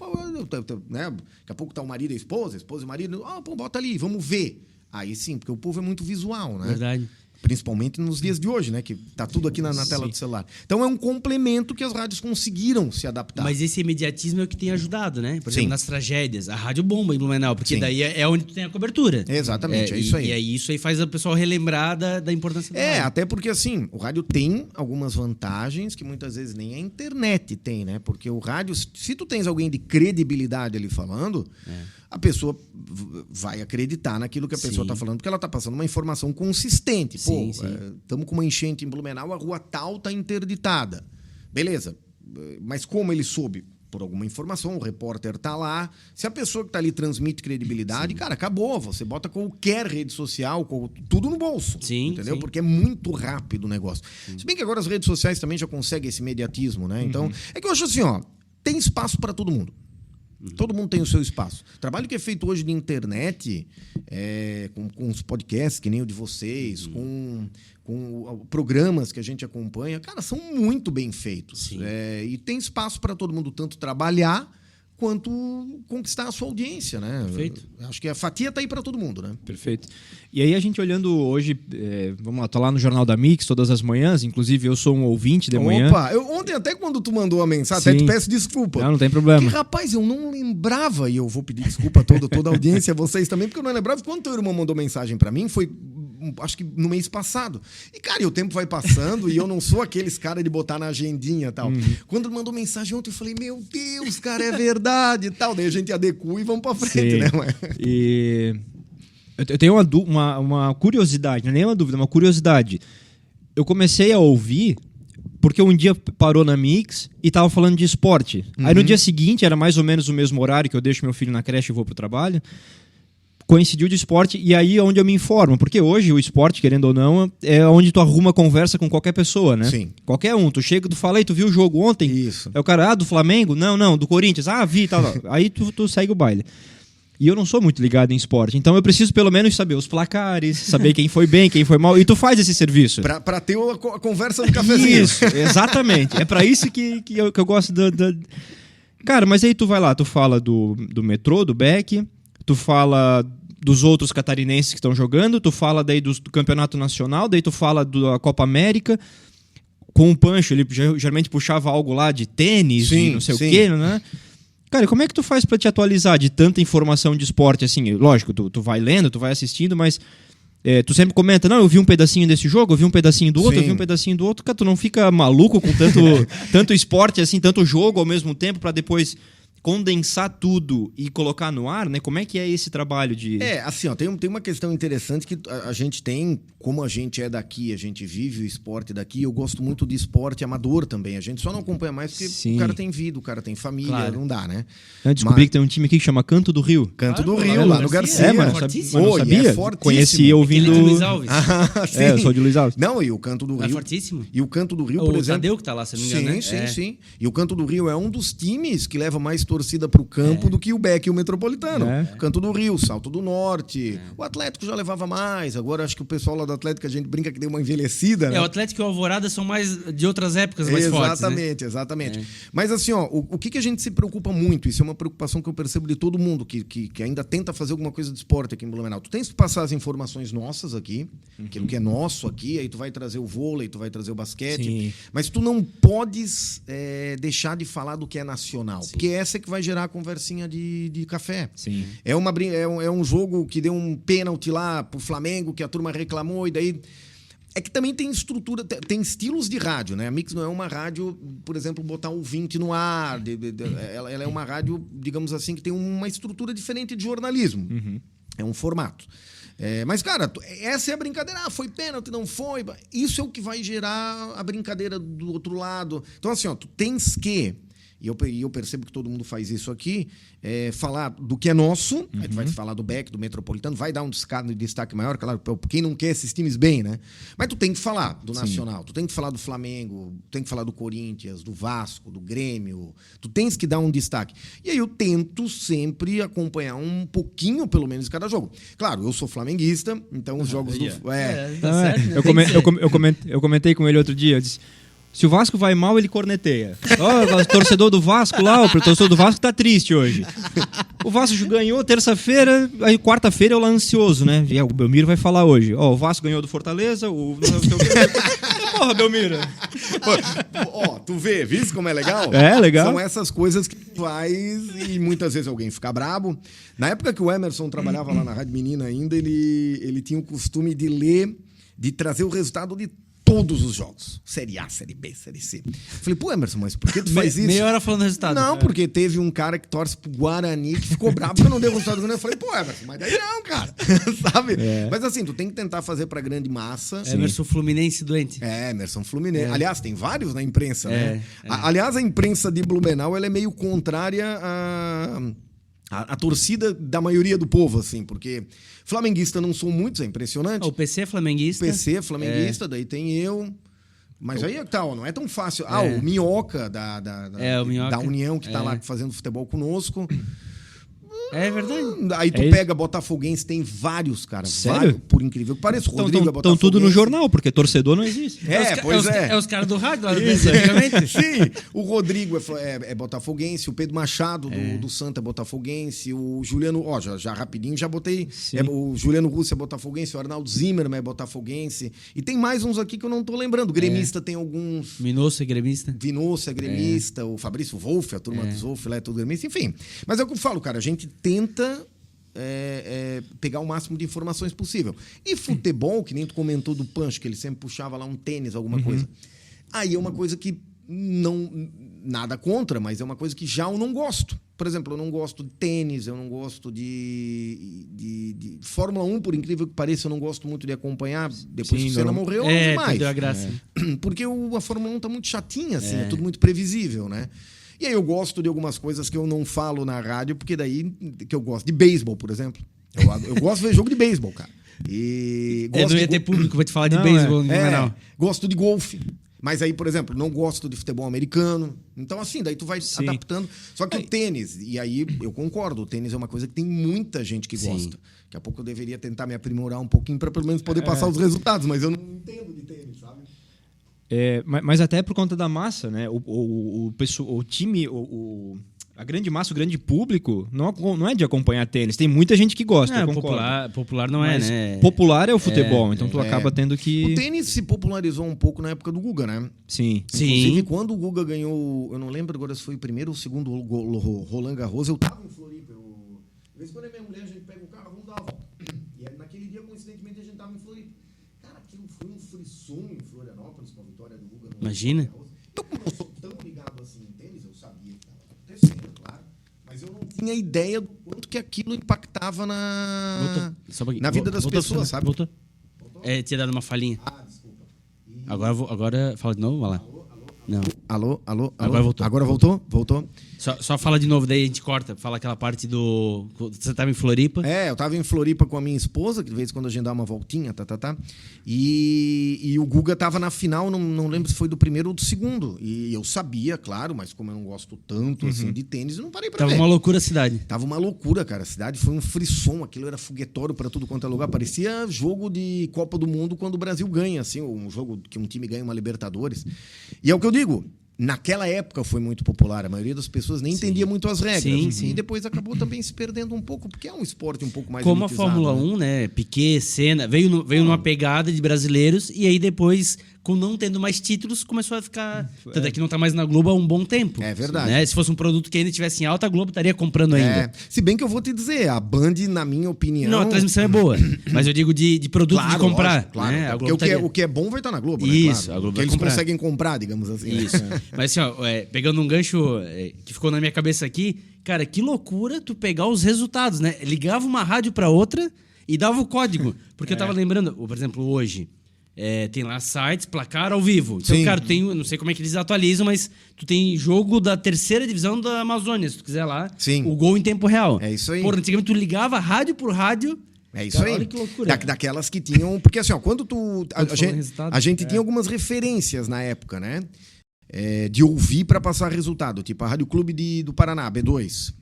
né? Daqui a pouco está o marido e a esposa e o marido, bota ali, vamos ver. Aí sim, porque o povo é muito visual, né? Verdade. Principalmente nos dias de hoje, né? Que tá tudo aqui na tela do celular. Então é um complemento que as rádios conseguiram se adaptar. Mas esse imediatismo é o que tem ajudado, né? Por exemplo, nas tragédias. A rádio bomba em Blumenau, porque daí é onde tu tem a cobertura. Exatamente, é isso aí. E aí isso aí faz o pessoal relembrar da importância do rádio. Até porque assim, o rádio tem algumas vantagens que muitas vezes nem a internet tem, né? Porque o rádio, se tu tens alguém de credibilidade ali falando, a pessoa vai acreditar naquilo que a pessoa está falando, porque ela está passando uma informação consistente. Estamos com uma enchente em Blumenau, a rua tal está interditada. Beleza, mas como ele soube? Por alguma informação, o repórter está lá. Se a pessoa que está ali transmite credibilidade, cara, acabou. Você bota qualquer rede social, tudo no bolso. Entendeu? Porque é muito rápido o negócio. Se bem que agora as redes sociais também já conseguem esse imediatismo, né? Então, é que eu acho assim, tem espaço para todo mundo. Todo mundo tem o seu espaço. O trabalho que é feito hoje de internet, com os podcasts, que nem o de vocês, com programas que a gente acompanha, cara, são muito bem feitos. E tem espaço para todo mundo tanto trabalhar quanto conquistar a sua audiência, né? Perfeito. Acho que a fatia tá aí para todo mundo, né? Perfeito. E aí a gente olhando hoje, vamos lá, tô lá no Jornal da Mix todas as manhãs, inclusive eu sou um ouvinte de manhã. Opa, ontem até quando tu mandou a mensagem, até te peço desculpa. Não tem problema. Porque, rapaz, eu não lembrava, e eu vou pedir desculpa a toda a audiência, vocês também, porque eu não lembrava. Quando teu irmão mandou mensagem para mim, foi acho que no mês passado. E, cara, o tempo vai passando e eu não sou aqueles caras de botar na agendinha e tal. Quando ele mandou mensagem ontem, eu falei, meu Deus, cara, é verdade e tal. Daí a gente adequa e vamos pra frente, né? E eu tenho uma curiosidade, não é nem uma dúvida, uma curiosidade. Eu comecei a ouvir porque um dia parou na Mix e tava falando de esporte. Aí no dia seguinte, era mais ou menos o mesmo horário que eu deixo meu filho na creche e vou pro trabalho. Coincidiu de esporte, e aí é onde eu me informo. Porque hoje o esporte, querendo ou não, é onde tu arruma conversa com qualquer pessoa, né? Sim. Qualquer um. Tu chega, tu fala, aí, tu viu o jogo ontem? Isso. É o cara, do Flamengo? Não, do Corinthians. Vi, tal. Aí tu segue o baile. E eu não sou muito ligado em esporte, então eu preciso pelo menos saber os placares, saber quem foi bem, quem foi mal, e tu faz esse serviço. Pra ter a conversa do cafezinho. Isso, exatamente. É pra isso que eu gosto Cara, mas aí tu vai lá, tu fala do metrô, do Beck, tu fala dos outros catarinenses que estão jogando, tu fala daí do campeonato nacional, daí tu fala da Copa América. Com o Pancho, ele geralmente puxava algo lá de tênis, de não sei o quê, né? Cara, como é que tu faz pra te atualizar de tanta informação de esporte assim? Lógico, tu vai lendo, tu vai assistindo, mas tu sempre comenta, não, eu vi um pedacinho desse jogo, eu vi um pedacinho do outro, eu vi um pedacinho do outro. Cara, tu não fica maluco com tanto esporte, assim, tanto jogo ao mesmo tempo pra depois condensar tudo e colocar no ar, né? Como é que é esse trabalho de... assim, ó, tem uma questão interessante que a gente tem, como a gente é daqui, a gente vive o esporte daqui, eu gosto muito de esporte amador também, a gente só não acompanha mais porque o cara tem vida, o cara tem família, não dá, né? Eu descobri que tem um time aqui que chama Canto do Rio. Canto do Rio, lá no Garcia. Mano, fortíssimo. Sabia? Conheci ouvindo... Aquele de Luiz Alves. Eu sou de Luiz Alves. Não, e o Canto do Rio... É fortíssimo. E o Canto do Rio, por exemplo... O Tadeu que tá lá, se não me engano, né? Sim. E o Canto do Rio é um dos times que leva mais torcida pro campo do que o Beck e o Metropolitano. Canto do Rio, Salto do Norte. O Atlético já levava mais. Agora acho que o pessoal lá do Atlético, a gente brinca que deu uma envelhecida. Né? O Atlético e o Alvorada são mais de outras épocas mais fortes. Exatamente. Mas assim, ó, o que a gente se preocupa muito, isso é uma preocupação que eu percebo de todo mundo que ainda tenta fazer alguma coisa de esporte aqui em Blumenau. Tu tens que passar as informações nossas aqui, aquilo que é nosso aqui, aí tu vai trazer o vôlei, tu vai trazer o basquete, Sim. mas tu não podes deixar de falar do que é nacional, porque essa é que vai gerar a conversinha de café. Sim. É um jogo que deu um pênalti lá pro Flamengo, que a turma reclamou, e daí... É que também tem estrutura, tem estilos de rádio, né? A Mix não é uma rádio, por exemplo, botar o 20 no ar. Ela é uma rádio, digamos assim, que tem uma estrutura diferente de jornalismo. É um formato. Mas, cara, essa é a brincadeira. Ah, foi pênalti, não foi. Isso é o que vai gerar a brincadeira do outro lado. Então, assim, ó, tu tens que... E eu percebo que todo mundo faz isso aqui, falar do que é nosso, aí tu vai falar do Beck, do Metropolitano, vai dar um destaque maior, claro, pra quem não quer esses times bem, né? Mas tu tem que falar do Nacional, tu tem que falar do Flamengo, tu tem que falar do Corinthians, do Vasco, do Grêmio, tu tens que dar um destaque. E aí eu tento sempre acompanhar um pouquinho, pelo menos, de cada jogo. Claro, eu sou flamenguista, então os jogos do... Tá certo, né? Eu comentei com ele outro dia, eu disse... Se o Vasco vai mal, ele corneteia. O torcedor do Vasco lá, o torcedor do Vasco tá triste hoje. O Vasco ganhou terça-feira, aí quarta-feira eu lá ansioso, né? E o Belmiro vai falar hoje. O Vasco ganhou do Fortaleza, Porra, Belmiro. Tu viu como é legal? É, legal. São essas coisas que faz e muitas vezes alguém fica brabo. Na época que o Emerson trabalhava lá na Rádio Menina ainda, ele tinha o costume de ler, de trazer o resultado de todos os jogos. Série A, Série B, Série C. Falei, pô, Emerson, mas por que tu faz isso? Meia hora falando resultado. Não, porque teve um cara que torce pro Guarani que ficou bravo porque eu não dei o resultado. Eu falei, pô, Emerson, mas daí não, cara. Sabe? Mas assim, tu tem que tentar fazer pra grande massa. Emerson Fluminense doente. Emerson Fluminense. Aliás, tem vários na imprensa, né? Aliás, a imprensa de Blumenau, ela é meio contrária a torcida da maioria do povo, assim, porque flamenguista não são muitos, é impressionante. O PC é flamenguista. O PC é flamenguista, daí tem eu. Mas aí tal, não é tão fácil. O Minhoca o Minhoca. da União, que tá lá fazendo futebol conosco. É verdade. Aí tu pega Botafoguense, tem vários, cara. Sério? Vários, por incrível que pareça. Rodrigo é Botafoguense. Estão tudo no jornal, porque torcedor não existe. É os caras do rádio lá antigamente. Sim, o Rodrigo é botafoguense, o Pedro Machado do Santa é botafoguense, o Juliano, já rapidinho, já botei, o Juliano Russo é botafoguense, o Arnaldo Zimmermann é botafoguense, e tem mais uns aqui que eu não tô lembrando. Gremista tem alguns. Minosso é gremista. Vinosso é gremista, o Fabrício Wolff, a turma dos Wolff lá é tudo gremista, enfim. Mas é o que eu falo, cara, a gente tenta pegar o máximo de informações possível. E futebol, que nem tu comentou do Pancho, que ele sempre puxava lá um tênis, alguma coisa. Aí é uma coisa que não... Nada contra, mas é uma coisa que já eu não gosto. Por exemplo, eu não gosto de tênis, eu não gosto de Fórmula 1, por incrível que pareça, eu não gosto muito de acompanhar. Depois que o Senna morreu, não demais. Perdeu a graça. Porque a Fórmula 1 tá muito chatinha, assim, é tudo muito previsível, né? E aí eu gosto de algumas coisas que eu não falo na rádio, porque daí que eu gosto de beisebol, por exemplo. Eu gosto de ver jogo de beisebol, cara. E não ia ter público pra te falar de beisebol. Gosto de golfe. Mas aí, por exemplo, não gosto de futebol americano. Então, assim, daí tu vai adaptando. Só que o tênis, e aí eu concordo, o tênis é uma coisa que tem muita gente que gosta. Daqui a pouco eu deveria tentar me aprimorar um pouquinho para pelo menos poder passar os resultados, mas eu não entendo de tênis, sabe? Mas até por conta da massa, né? O time, a grande massa, o grande público, não é de acompanhar tênis. Tem muita gente que gosta, eu concordo. Popular não mas né? Popular é o futebol, então tu acaba tendo que... O tênis se popularizou um pouco na época do Guga, né? Sim. Inclusive, quando o Guga ganhou... Eu não lembro agora se foi o primeiro ou o segundo Roland Garros. Eu tava em Floripa. De vez em quando a minha mulher, a gente pega o carro, vamos dar uma volta. E aí, naquele dia, coincidentemente, a gente tava em Floripa. Cara, aquilo foi um frisson em Florianópolis com a vitória do Guga. Imagina. Eu não sou tão ligado assim em tênis, eu sabia que estava acontecendo, claro. Mas eu não tinha ideia do quanto que aquilo impactava na vida das pessoas, sabe? Voltou. Tinha dado uma falhinha. Desculpa. Agora fala de novo, vai lá. Alô? Não. Alô? Agora voltou. Agora voltou? Voltou. Só fala de novo, daí a gente corta. Fala aquela parte do... Você estava em Floripa? Eu tava em Floripa com a minha esposa, que de vez em quando a gente dá uma voltinha, E o Guga tava na final, não lembro se foi do primeiro ou do segundo. E eu sabia, claro, mas como eu não gosto tanto assim de tênis, eu não parei pra ver. Tava uma loucura a cidade. Tava uma loucura, cara. A cidade foi um frisson, aquilo era foguetório pra tudo quanto é lugar. Parecia jogo de Copa do Mundo quando o Brasil ganha, assim, um jogo que um time ganha uma Libertadores. E é o que eu digo. Naquela época foi muito popular, a maioria das pessoas nem entendia muito as regras. Sim. E depois acabou também se perdendo um pouco, porque é um esporte um pouco mais como elitizado, a Fórmula 1, né? Piquet, Senna, veio numa pegada de brasileiros e aí depois, com não tendo mais títulos, começou a ficar... Tanto é que não tá mais na Globo há um bom tempo. É verdade. Né? Se fosse um produto que ainda estivesse em alta, a Globo estaria comprando ainda. Se bem que eu vou te dizer, a Band, na minha opinião... Não, a transmissão é boa, mas eu digo de produto claro, de comprar. lógico, claro, né? porque o que é bom vai estar na Globo, Isso, né? Claro. a Globo que vai eles comprar. conseguem comprar, digamos assim. Isso. Mas assim, ó, pegando um gancho que ficou na minha cabeça aqui, cara, que loucura tu pegar os resultados, né? Ligava uma rádio pra outra e dava o código. Porque eu tava lembrando, por exemplo, hoje, tem lá sites, placar ao vivo. Então, Sim. cara, não sei como é que eles atualizam, mas tu tem jogo da 3ª divisão da Amazônia, se tu quiser lá, Sim. o gol em tempo real. É isso aí. Porra, antigamente tu ligava rádio por rádio. É isso Cara, aí. olha que loucura. Daquelas que tinham... Porque assim, ó, quando resultado, a gente tinha algumas referências na época, né? De ouvir para passar resultado. Tipo a Rádio Clube do Paraná, B2.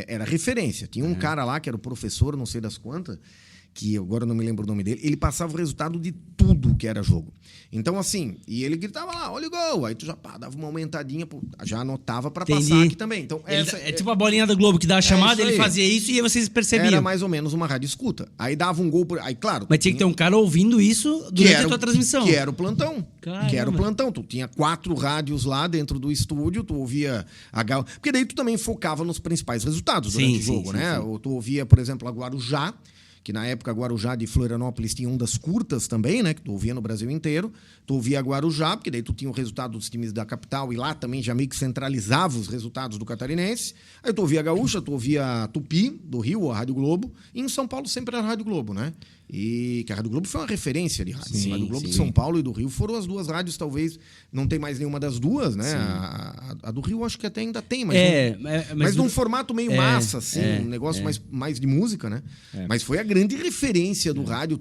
Era referência. Tinha um cara lá que era o professor, não sei das quantas, que agora não me lembro o nome dele, ele passava o resultado de tudo que era jogo. Então, assim, e ele gritava lá, olha o gol. Aí tu já dava uma aumentadinha, já anotava pra passar aqui também. Então, É tipo a bolinha da Globo que dá a chamada, ele fazia isso e aí vocês percebiam. Era mais ou menos uma rádio escuta. Aí dava um gol, aí claro... Mas tinha que ter um cara ouvindo isso durante a tua transmissão. Que era o plantão. Caramba. Que era o plantão. Tu tinha 4 rádios lá dentro do estúdio, tu ouvia porque daí tu também focava nos principais resultados durante o jogo, né? Sim. Ou tu ouvia, por exemplo, a Guarujá, que na época a Guarujá de Florianópolis tinha ondas curtas também, né? Que tu ouvia no Brasil inteiro. Tu ouvia a Guarujá, porque daí tu tinha o resultado dos times da capital e lá também já meio que centralizava os resultados do catarinense. Aí tu ouvia a Gaúcha, tu ouvia a Tupi, do Rio, a Rádio Globo. E em São Paulo sempre era a Rádio Globo, né? E que a Rádio Globo foi uma referência de rádio. Sim, a Rádio Globo sim. de São Paulo e do Rio foram as duas rádios, talvez não tem mais nenhuma das duas, né? A do Rio acho que até ainda tem, mas num formato meio massa, assim, um negócio mais de música, né? Mas foi a grande referência do rádio.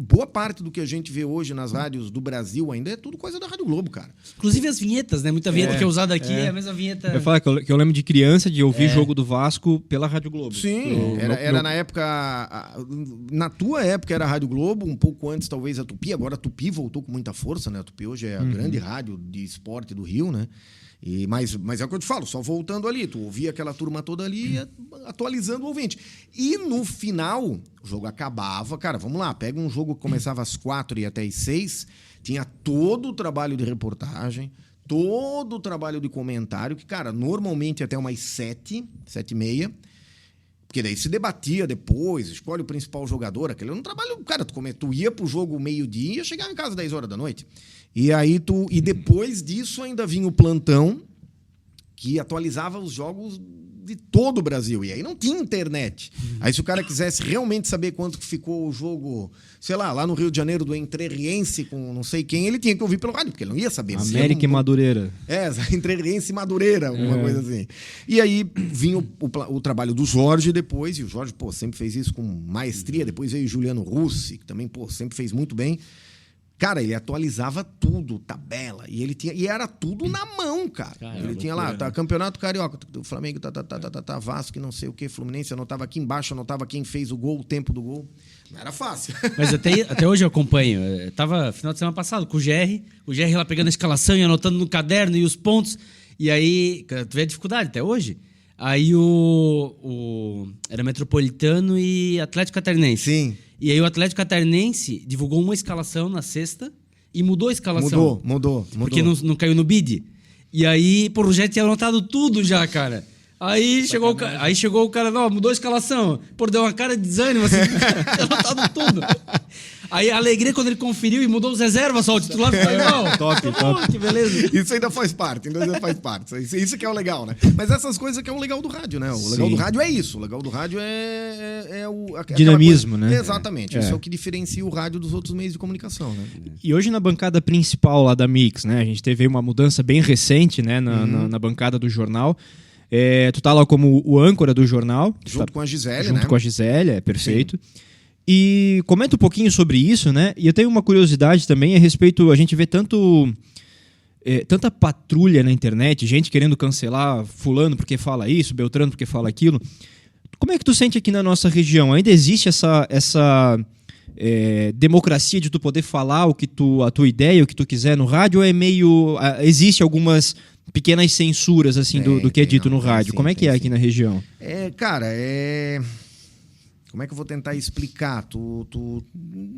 Boa parte do que a gente vê hoje nas rádios do Brasil ainda é tudo coisa da Rádio Globo, cara. Inclusive as vinhetas, né? Muita vinheta que é usada aqui é a mesma vinheta. Eu falo que eu lembro de criança de ouvir jogo do Vasco pela Rádio Globo. Sim, era na época... Na tua época era a Rádio Globo, um pouco antes talvez a Tupi. Agora a Tupi voltou com muita força, né? A Tupi hoje é a grande rádio de esporte do Rio, né? Mas é o que eu te falo, só voltando ali. Tu ouvia aquela turma toda ali, atualizando o ouvinte. E no final, o jogo acabava. Cara, vamos lá, pega um jogo que começava às 4 e até às 6, tinha todo o trabalho de reportagem, todo o trabalho de comentário, que, cara, normalmente até umas 7, 7h30. Porque daí se debatia depois, escolhe o principal jogador, aquele era um trabalho... Cara, tu ia pro jogo meio-dia e ia chegar em casa às 10 horas da noite. E aí e depois disso ainda vinha o plantão, que atualizava os jogos de todo o Brasil. E aí não tinha internet. Aí se o cara quisesse realmente saber quanto que ficou o jogo, sei lá no Rio de Janeiro do Entrerriense com não sei quem, ele tinha que ouvir pelo rádio, porque ele não ia saber. América e Madureira. Entrerriense e Madureira, alguma coisa assim. E aí vinha o trabalho do Jorge depois, e o Jorge, sempre fez isso com maestria. Depois veio o Juliano Russi, que também, sempre fez muito bem. Cara, ele atualizava tudo, tabela, e era tudo na mão, cara. Ele tinha lá, Campeonato Carioca, do Flamengo, Vasco, que não sei o que, Fluminense, anotava aqui embaixo, anotava quem fez o gol, o tempo do gol. Não era fácil. Mas até hoje eu acompanho. Eu tava final de semana passado com o GR lá pegando a escalação e anotando no caderno e os pontos. E aí, tu vê a dificuldade até hoje. Aí era Metropolitano e Atlético Catarinense. Sim. E aí o Atlético Catarinense divulgou uma escalação na sexta e mudou a escalação. Mudou. Porque não caiu no bid. E aí, o já tinha anotado tudo já, cara. Aí chegou o cara, não, mudou a escalação. Deu uma cara de desânimo, assim, tinha anotado tudo. Aí a alegria quando ele conferiu e mudou os reservas, só o titular ficou igual. Top. Que beleza. Isso ainda faz parte, Isso que é o legal, né? Mas essas coisas que é o legal do rádio, né? O legal do rádio é isso. O legal do rádio é dinamismo, né? Exatamente. Isso é o que diferencia o rádio dos outros meios de comunicação, né? E hoje na bancada principal lá da Mix, né? A gente teve uma mudança bem recente, né? Na bancada do jornal. Tu tá lá como o âncora do jornal. Junto com a Gisele, junto né? com a Gisele, é perfeito. Sim. E comenta um pouquinho sobre isso, né? E eu tenho uma curiosidade também a respeito... A gente vê tanta patrulha na internet, gente querendo cancelar fulano porque fala isso, Beltrano porque fala aquilo. Como é que tu sente aqui na nossa região? Ainda existe essa democracia de tu poder falar a tua ideia, o que tu quiser no rádio, ou é meio... Existe algumas pequenas censuras assim do que é dito no rádio? Como é que é aqui na região? Como é que eu vou tentar explicar?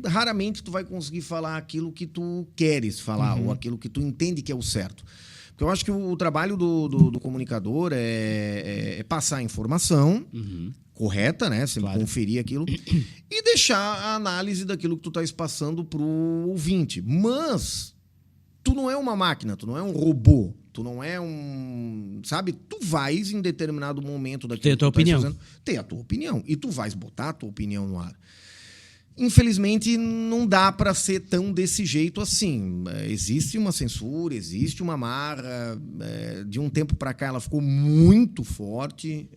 Raramente tu vai conseguir falar aquilo que tu queres falar, ou aquilo que tu entende que é o certo. Porque eu acho que o trabalho do comunicador é passar a informação correta, né? Você conferir aquilo e deixar a análise daquilo que tu estás passando pro ouvinte. Mas tu não é uma máquina, tu não é um robô. Tu não é sabe? Tu vais, em determinado momento daquilo ter a tua opinião. Ter a tua opinião. E tu vais botar a tua opinião no ar. Infelizmente, não dá para ser tão desse jeito assim. Existe uma censura, existe uma amarra. De um tempo para cá, ela ficou muito forte.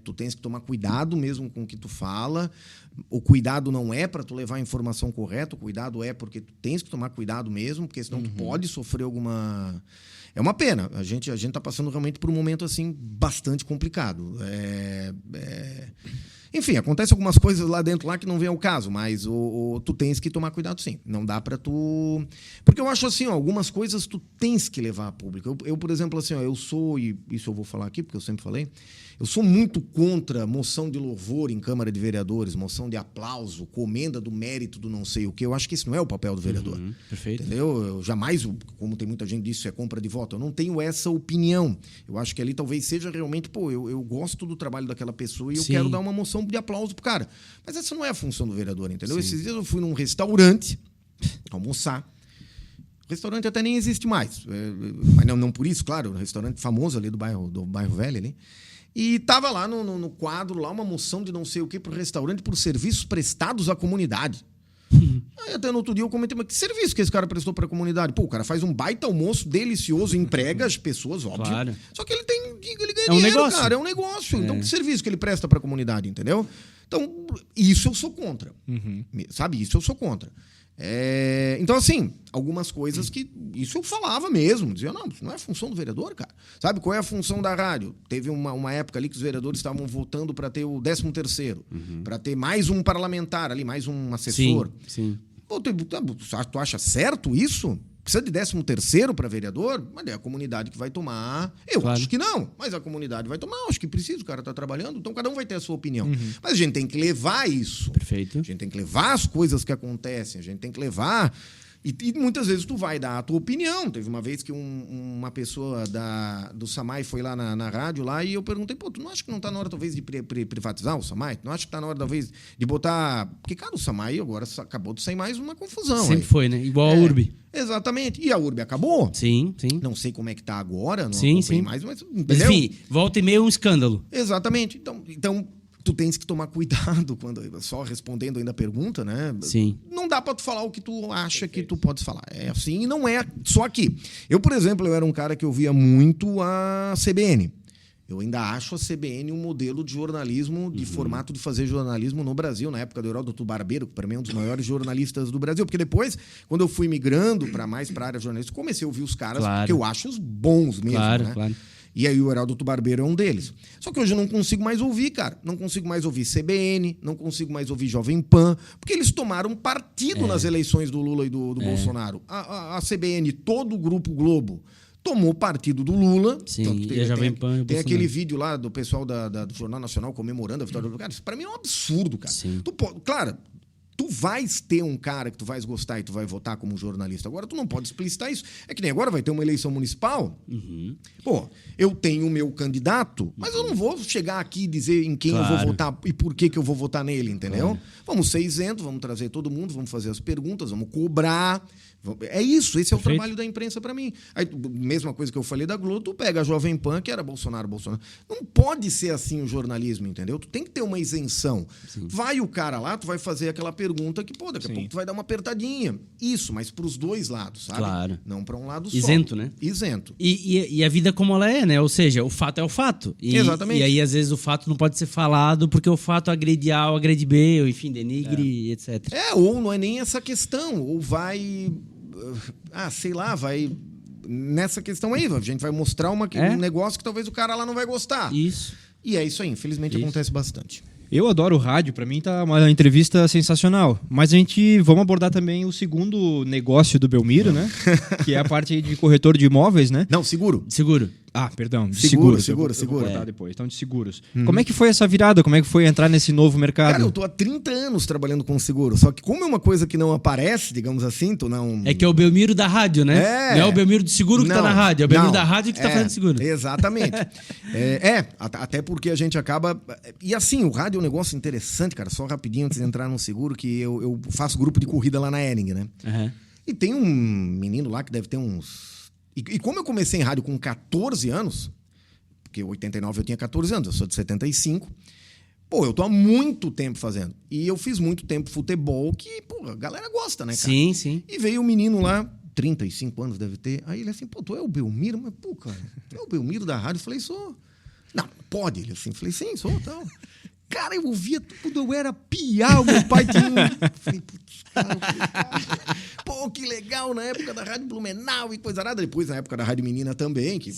Tu tens que tomar cuidado mesmo com o que tu fala. O cuidado não é para tu levar a informação correta. O cuidado é porque tu tens que tomar cuidado mesmo, porque senão tu pode sofrer alguma... É uma pena. A gente tá passando realmente por um momento assim bastante complicado. Enfim, acontece algumas coisas lá dentro lá que não vem ao caso, mas tu tens que tomar cuidado sim. Não dá para tu... Porque eu acho assim, algumas coisas tu tens que levar a público. Eu, por exemplo, assim, eu sou, e isso eu vou falar aqui porque eu sempre falei, eu sou muito contra moção de louvor em Câmara de Vereadores, moção de aplauso, comenda do mérito do não sei o quê. Eu acho que isso não é o papel do vereador. Perfeito. Entendeu? Eu jamais, como tem muita gente disso, isso é compra de voto. Eu não tenho essa opinião. Eu acho que ali talvez seja realmente, eu gosto do trabalho daquela pessoa e eu quero dar uma moção de aplauso pro cara. Mas essa não é a função do vereador, entendeu? Esses dias eu fui num restaurante almoçar. O restaurante até nem existe mais. Mas não por isso, claro. Um restaurante famoso ali do bairro Velho ali. E estava lá no quadro, lá uma moção de não sei o que para o restaurante por serviços prestados à comunidade. Aí até no outro dia eu comentei, mas que serviço que esse cara prestou para a comunidade? Pô, o cara faz um baita almoço delicioso, emprega as pessoas, óbvio. Claro. Só que ele ganha dinheiro, negócio. cara, é um negócio. Então que serviço que ele presta para a comunidade, entendeu? Então, isso eu sou contra. Sabe? Isso eu sou contra. Então, assim, algumas coisas que... Isso eu falava mesmo. Dizia, não, isso não é função do vereador, cara. Sabe qual é a função da rádio? Teve uma época ali que os vereadores estavam votando para ter o 13º. Para ter mais um parlamentar ali, mais um assessor. Sim. Pô, tu acha certo isso? Precisa de 13º para vereador? Mas é a comunidade que vai tomar. Eu acho que não, mas a comunidade vai tomar. Acho que precisa, o cara está trabalhando, então cada um vai ter a sua opinião. Mas a gente tem que levar isso. Perfeito. A gente tem que levar as coisas que acontecem, a gente tem que levar... E muitas vezes tu vai dar a tua opinião. Teve uma vez que uma pessoa do SAMAI foi lá na rádio lá e eu perguntei, pô, tu não acha que não está na hora talvez de privatizar o SAMAI? Tu não acha que está na hora talvez de botar... Porque, cara, o SAMAI agora acabou de sair mais uma confusão. Sempre foi, né? Igual a URB. Exatamente. E a URB acabou. Sim. Não sei como é que está agora, não sim. mais, mas... Mas, enfim, volta e meia um escândalo. Exatamente. Então tu tens que tomar cuidado quando só respondendo ainda a pergunta, né? Sim. Não dá para tu falar o que tu acha que tu podes falar. É assim e não é só aqui. Eu, por exemplo, eu era um cara que ouvia muito a CBN. Eu ainda acho a CBN um modelo de jornalismo, de formato de fazer jornalismo no Brasil, na época do Heródoto Barbeiro, que para mim é um dos maiores jornalistas do Brasil. Porque depois, quando eu fui migrando para a área jornalística, comecei a ouvir os caras, porque eu acho os bons mesmo, né? Claro. E aí o Heródoto Barbeiro é um deles. Só que hoje eu não consigo mais ouvir, cara. Não consigo mais ouvir CBN, não consigo mais ouvir Jovem Pan, porque eles tomaram partido nas eleições do Lula e do Bolsonaro. A CBN, todo o Grupo Globo, tomou partido do Lula. Sim, e a Jovem Pan... Tem aquele vídeo lá do pessoal do Jornal Nacional comemorando a vitória do Lula. Cara, isso pra mim é um absurdo, cara. Sim. Claro... Tu vais ter um cara que tu vais gostar e tu vai votar como jornalista. Agora, tu não pode explicitar isso. É que nem agora vai ter uma eleição municipal. Pô, eu tenho o meu candidato, mas eu não vou chegar aqui e dizer em quem eu vou votar e por que eu vou votar nele, entendeu? Vamos ser isentos, vamos trazer todo mundo, vamos fazer as perguntas, vamos cobrar. É isso, esse é o trabalho da imprensa para mim. Aí, mesma coisa que eu falei da Globo, tu pega a Jovem Pan, que era Bolsonaro. Não pode ser assim o jornalismo, entendeu? Tu tem que ter uma isenção. Sim. Vai o cara lá, tu vai fazer aquela pergunta que, pô, daqui a pouco tu vai dar uma apertadinha. Isso, mas pros dois lados, sabe? Claro. Não para um lado só. Isento, né? Isento. E a vida como ela é, né? Ou seja, o fato é o fato. Exatamente. E aí, às vezes, o fato não pode ser falado porque o fato agrede A ou agrede B, ou enfim, denigre, etc. Ou não é nem essa questão. Ou vai... sei lá, vai... Nessa questão aí, a gente vai mostrar um negócio que talvez o cara lá não vai gostar. Isso. E é isso aí, infelizmente acontece bastante. Eu adoro o rádio, pra mim tá uma entrevista sensacional. Mas vamos abordar também o segundo negócio do Belmiro, né? Que é a parte aí de corretor de imóveis, né? Não, seguro. Perdão, de seguro. Eu vou cortar depois. Então, de seguros. Como é que foi essa virada? Como é que foi entrar nesse novo mercado? Cara, eu tô há 30 anos trabalhando com seguro. Só que como é uma coisa que não aparece, digamos assim, tu não... É que é o Belmiro da rádio, né? Não é o Belmiro do seguro que tá na rádio, é o Belmiro da rádio que tá fazendo seguro. Exatamente. Até porque a gente acaba... E assim, o rádio é um negócio interessante, cara. Só rapidinho antes de entrar no seguro, que eu faço grupo de corrida lá na Ering, né? Uhum. E tem um menino lá que deve ter uns... E como eu comecei em rádio com 14 anos, porque em 89 eu tinha 14 anos, eu sou de 75, eu tô há muito tempo fazendo. E eu fiz muito tempo futebol, que, a galera gosta, né, cara? Sim, sim. E veio um menino lá, 35 anos deve ter, aí ele assim, tu é o Belmiro? Mas, cara, tu é o Belmiro da rádio? Eu falei, sou. Não, pode? Ele assim, falei, sim, sou, tal. Cara, eu ouvia tudo, eu era piau, meu pai tinha Falei, putz, cara, que legal, na época da Rádio Blumenau e coisa nada. Depois, na época da Rádio Menina também, que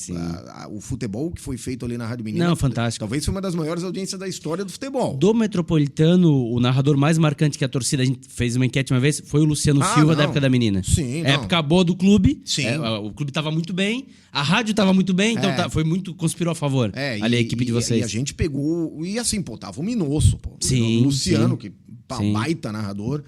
o futebol que foi feito ali na Rádio Menina... Não, fantástico. Talvez foi uma das maiores audiências da história do futebol. Do Metropolitano, o narrador mais marcante que a torcida, a gente fez uma enquete uma vez, foi o Luciano Silva, da época da Menina. Sim, época boa do clube. Sim. O clube estava muito bem, a rádio estava muito bem, então conspirou a favor. Ali a equipe de vocês. E a gente pegou... E assim, tava o Minosso, Sim, o Luciano, sim. que baita narrador.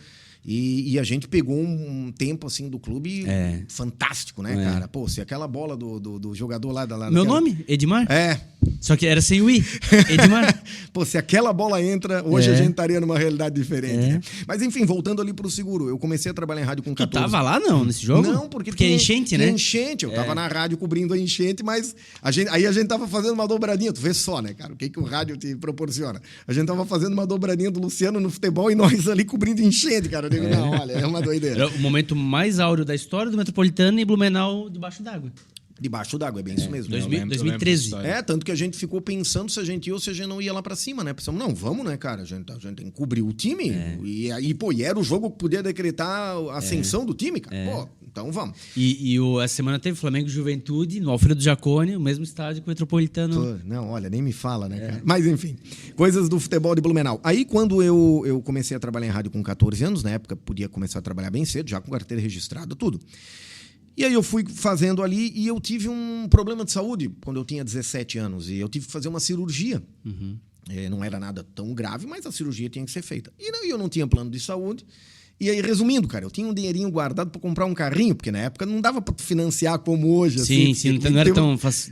E a gente pegou um tempo assim do clube fantástico, né, cara? Se aquela bola do jogador lá da... Meu nome? Edmar? É. Só que era sem o I. Edmar. Se aquela bola entra, hoje a gente estaria numa realidade diferente. Né? Mas enfim, voltando ali pro seguro, eu comecei a trabalhar em rádio com 14. Tu tava lá não, nesse jogo? Não, porque é enchente, né? Enchente, eu tava na rádio cobrindo a enchente, mas aí a gente tava fazendo uma dobradinha, tu vê só, né, cara? O que o rádio te proporciona? A gente tava fazendo uma dobradinha do Luciano no futebol e nós ali cobrindo enchente, cara. Eu digo, não, olha, é uma doideira. Era o momento mais áureo da história do Metropolitano e Blumenau debaixo d'água. Debaixo d'água, é bem isso mesmo. 2013. Tanto que a gente ficou pensando se a gente ia ou se a gente não ia lá pra cima, né? Pensamos, não, vamos, né, cara? A gente tem que cobrir o time. E era o jogo que podia decretar a ascensão do time, cara. Então vamos. Essa semana teve Flamengo e Juventude no Alfredo Jaconi, o mesmo estádio que o Metropolitano. Não, olha, nem me fala, né, cara? Mas enfim, coisas do futebol de Blumenau. Aí quando eu comecei a trabalhar em rádio com 14 anos, na época podia começar a trabalhar bem cedo, já com carteira registrada, tudo. E aí eu fui fazendo ali e eu tive um problema de saúde quando eu tinha 17 anos. E eu tive que fazer uma cirurgia. Uhum. Não era nada tão grave, mas a cirurgia tinha que ser feita. E eu não tinha plano de saúde. E aí, resumindo, cara, eu tinha um dinheirinho guardado para comprar um carrinho, porque na época não dava para financiar como hoje. Sim, assim, não era tão fácil.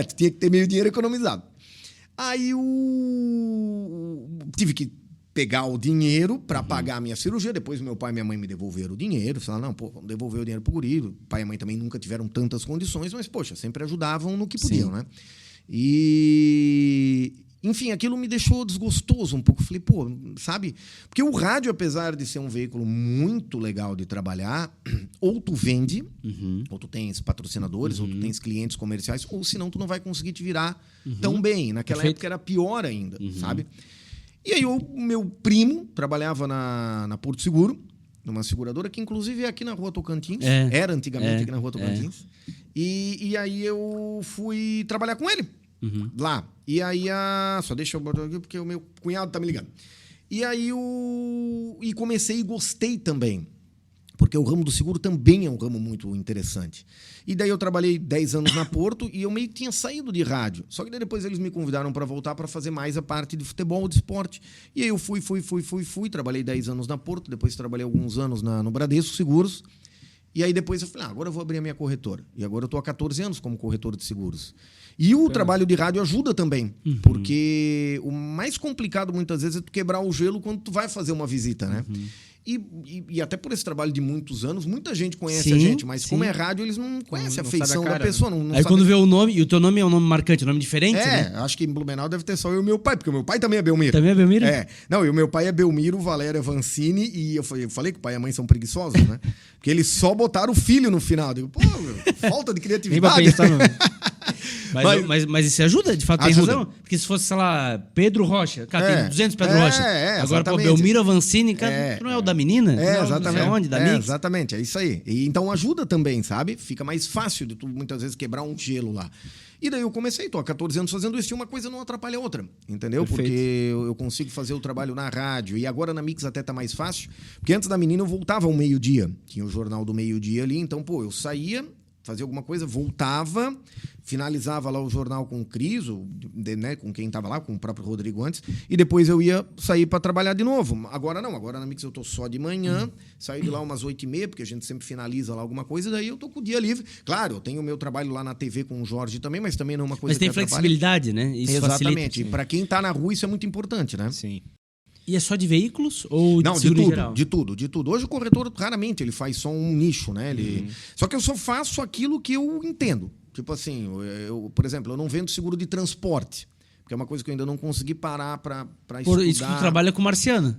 Tu tinha que ter meio dinheiro economizado. Aí tive que pegar o dinheiro para pagar a minha cirurgia. Depois meu pai e minha mãe me devolveram o dinheiro. Falaram, não, vamos devolver o dinheiro pro guri. O pai e a mãe também nunca tiveram tantas condições, mas, poxa, sempre ajudavam no que podiam, né? Enfim, aquilo me deixou desgostoso um pouco. Falei, sabe? Porque o rádio, apesar de ser um veículo muito legal de trabalhar, ou tu vende, ou tu tens patrocinadores, ou tu tens clientes comerciais, ou senão tu não vai conseguir te virar tão bem. Naquela época era pior ainda, sabe? E aí o meu primo trabalhava na Porto Seguro, numa seguradora, que inclusive é aqui na Rua Tocantins. Era antigamente aqui na Rua Tocantins. E aí eu fui trabalhar com ele lá. E aí só deixa eu botar aqui porque o meu cunhado tá me ligando. E aí e comecei e gostei também. Porque o ramo do seguro também é um ramo muito interessante. E daí eu trabalhei 10 anos na Porto e eu meio que tinha saído de rádio. Só que daí depois eles me convidaram para voltar para fazer mais a parte de futebol, de esporte. E aí eu fui. Trabalhei 10 anos na Porto, depois trabalhei alguns anos no Bradesco Seguros. E aí depois eu falei, agora eu vou abrir a minha corretora. E agora eu estou há 14 anos como corretor de seguros. E o trabalho de rádio ajuda também. Porque o mais complicado muitas vezes é tu quebrar o gelo quando tu vai fazer uma visita, né? E até por esse trabalho de muitos anos, muita gente conhece a gente, mas como é rádio, eles não conhecem a feição da pessoa. Não aí sabe... quando vê o nome, e o teu nome é um nome marcante, um nome diferente, né? Acho que em Blumenau deve ter só eu e meu pai, porque o meu pai também é Belmiro. Também é Belmiro? Não, e o meu pai é Belmiro, Valéria Vancini, e eu falei que o pai e a mãe são preguiçosos, né? Porque eles só botaram o filho no final. Eu digo, pô, falta de criatividade. Nem pra pensar no... Mas isso ajuda, de fato, tem razão. Porque se fosse, sei lá, Pedro Rocha, cara, tem 200 Pedro Rocha. Agora, pô, Belmiro Avancini, cara, tu não é o da menina? Exatamente. Não sei onde, da Mix? Exatamente, é isso aí. E, então ajuda também, sabe? Fica mais fácil de tu, muitas vezes, quebrar um gelo lá. E daí eu comecei, tô há 14 anos fazendo isso, e uma coisa não atrapalha a outra, entendeu? Perfeito. Porque eu consigo fazer o trabalho na rádio, e agora na Mix até tá mais fácil, porque antes da menina eu voltava ao meio-dia, tinha o jornal do meio-dia ali, então, pô, eu saía, fazia alguma coisa, voltava, finalizava lá o jornal com o Cris, né, com quem estava lá, com o próprio Rodrigo antes, e depois eu ia sair para trabalhar de novo. Agora não, agora na Mix eu tô só de manhã, saio de lá umas 8h30, porque a gente sempre finaliza lá alguma coisa, e daí eu tô com o dia livre. Claro, eu tenho o meu trabalho lá na TV com o Jorge também, mas também não é uma coisa que atrapalha. Mas tem flexibilidade, né? Isso exatamente. Facilita. E para quem tá na rua isso é muito importante, né? Sim. E é só de veículos ou de não, seguro de tudo, em geral? De tudo. Hoje o corretor, raramente, ele faz só um nicho, né? Só que eu só faço aquilo que eu entendo. Tipo assim, por exemplo, eu não vendo seguro de transporte, porque é uma coisa que eu ainda não consegui parar para estudar. Por isso que tu trabalha com Marciano.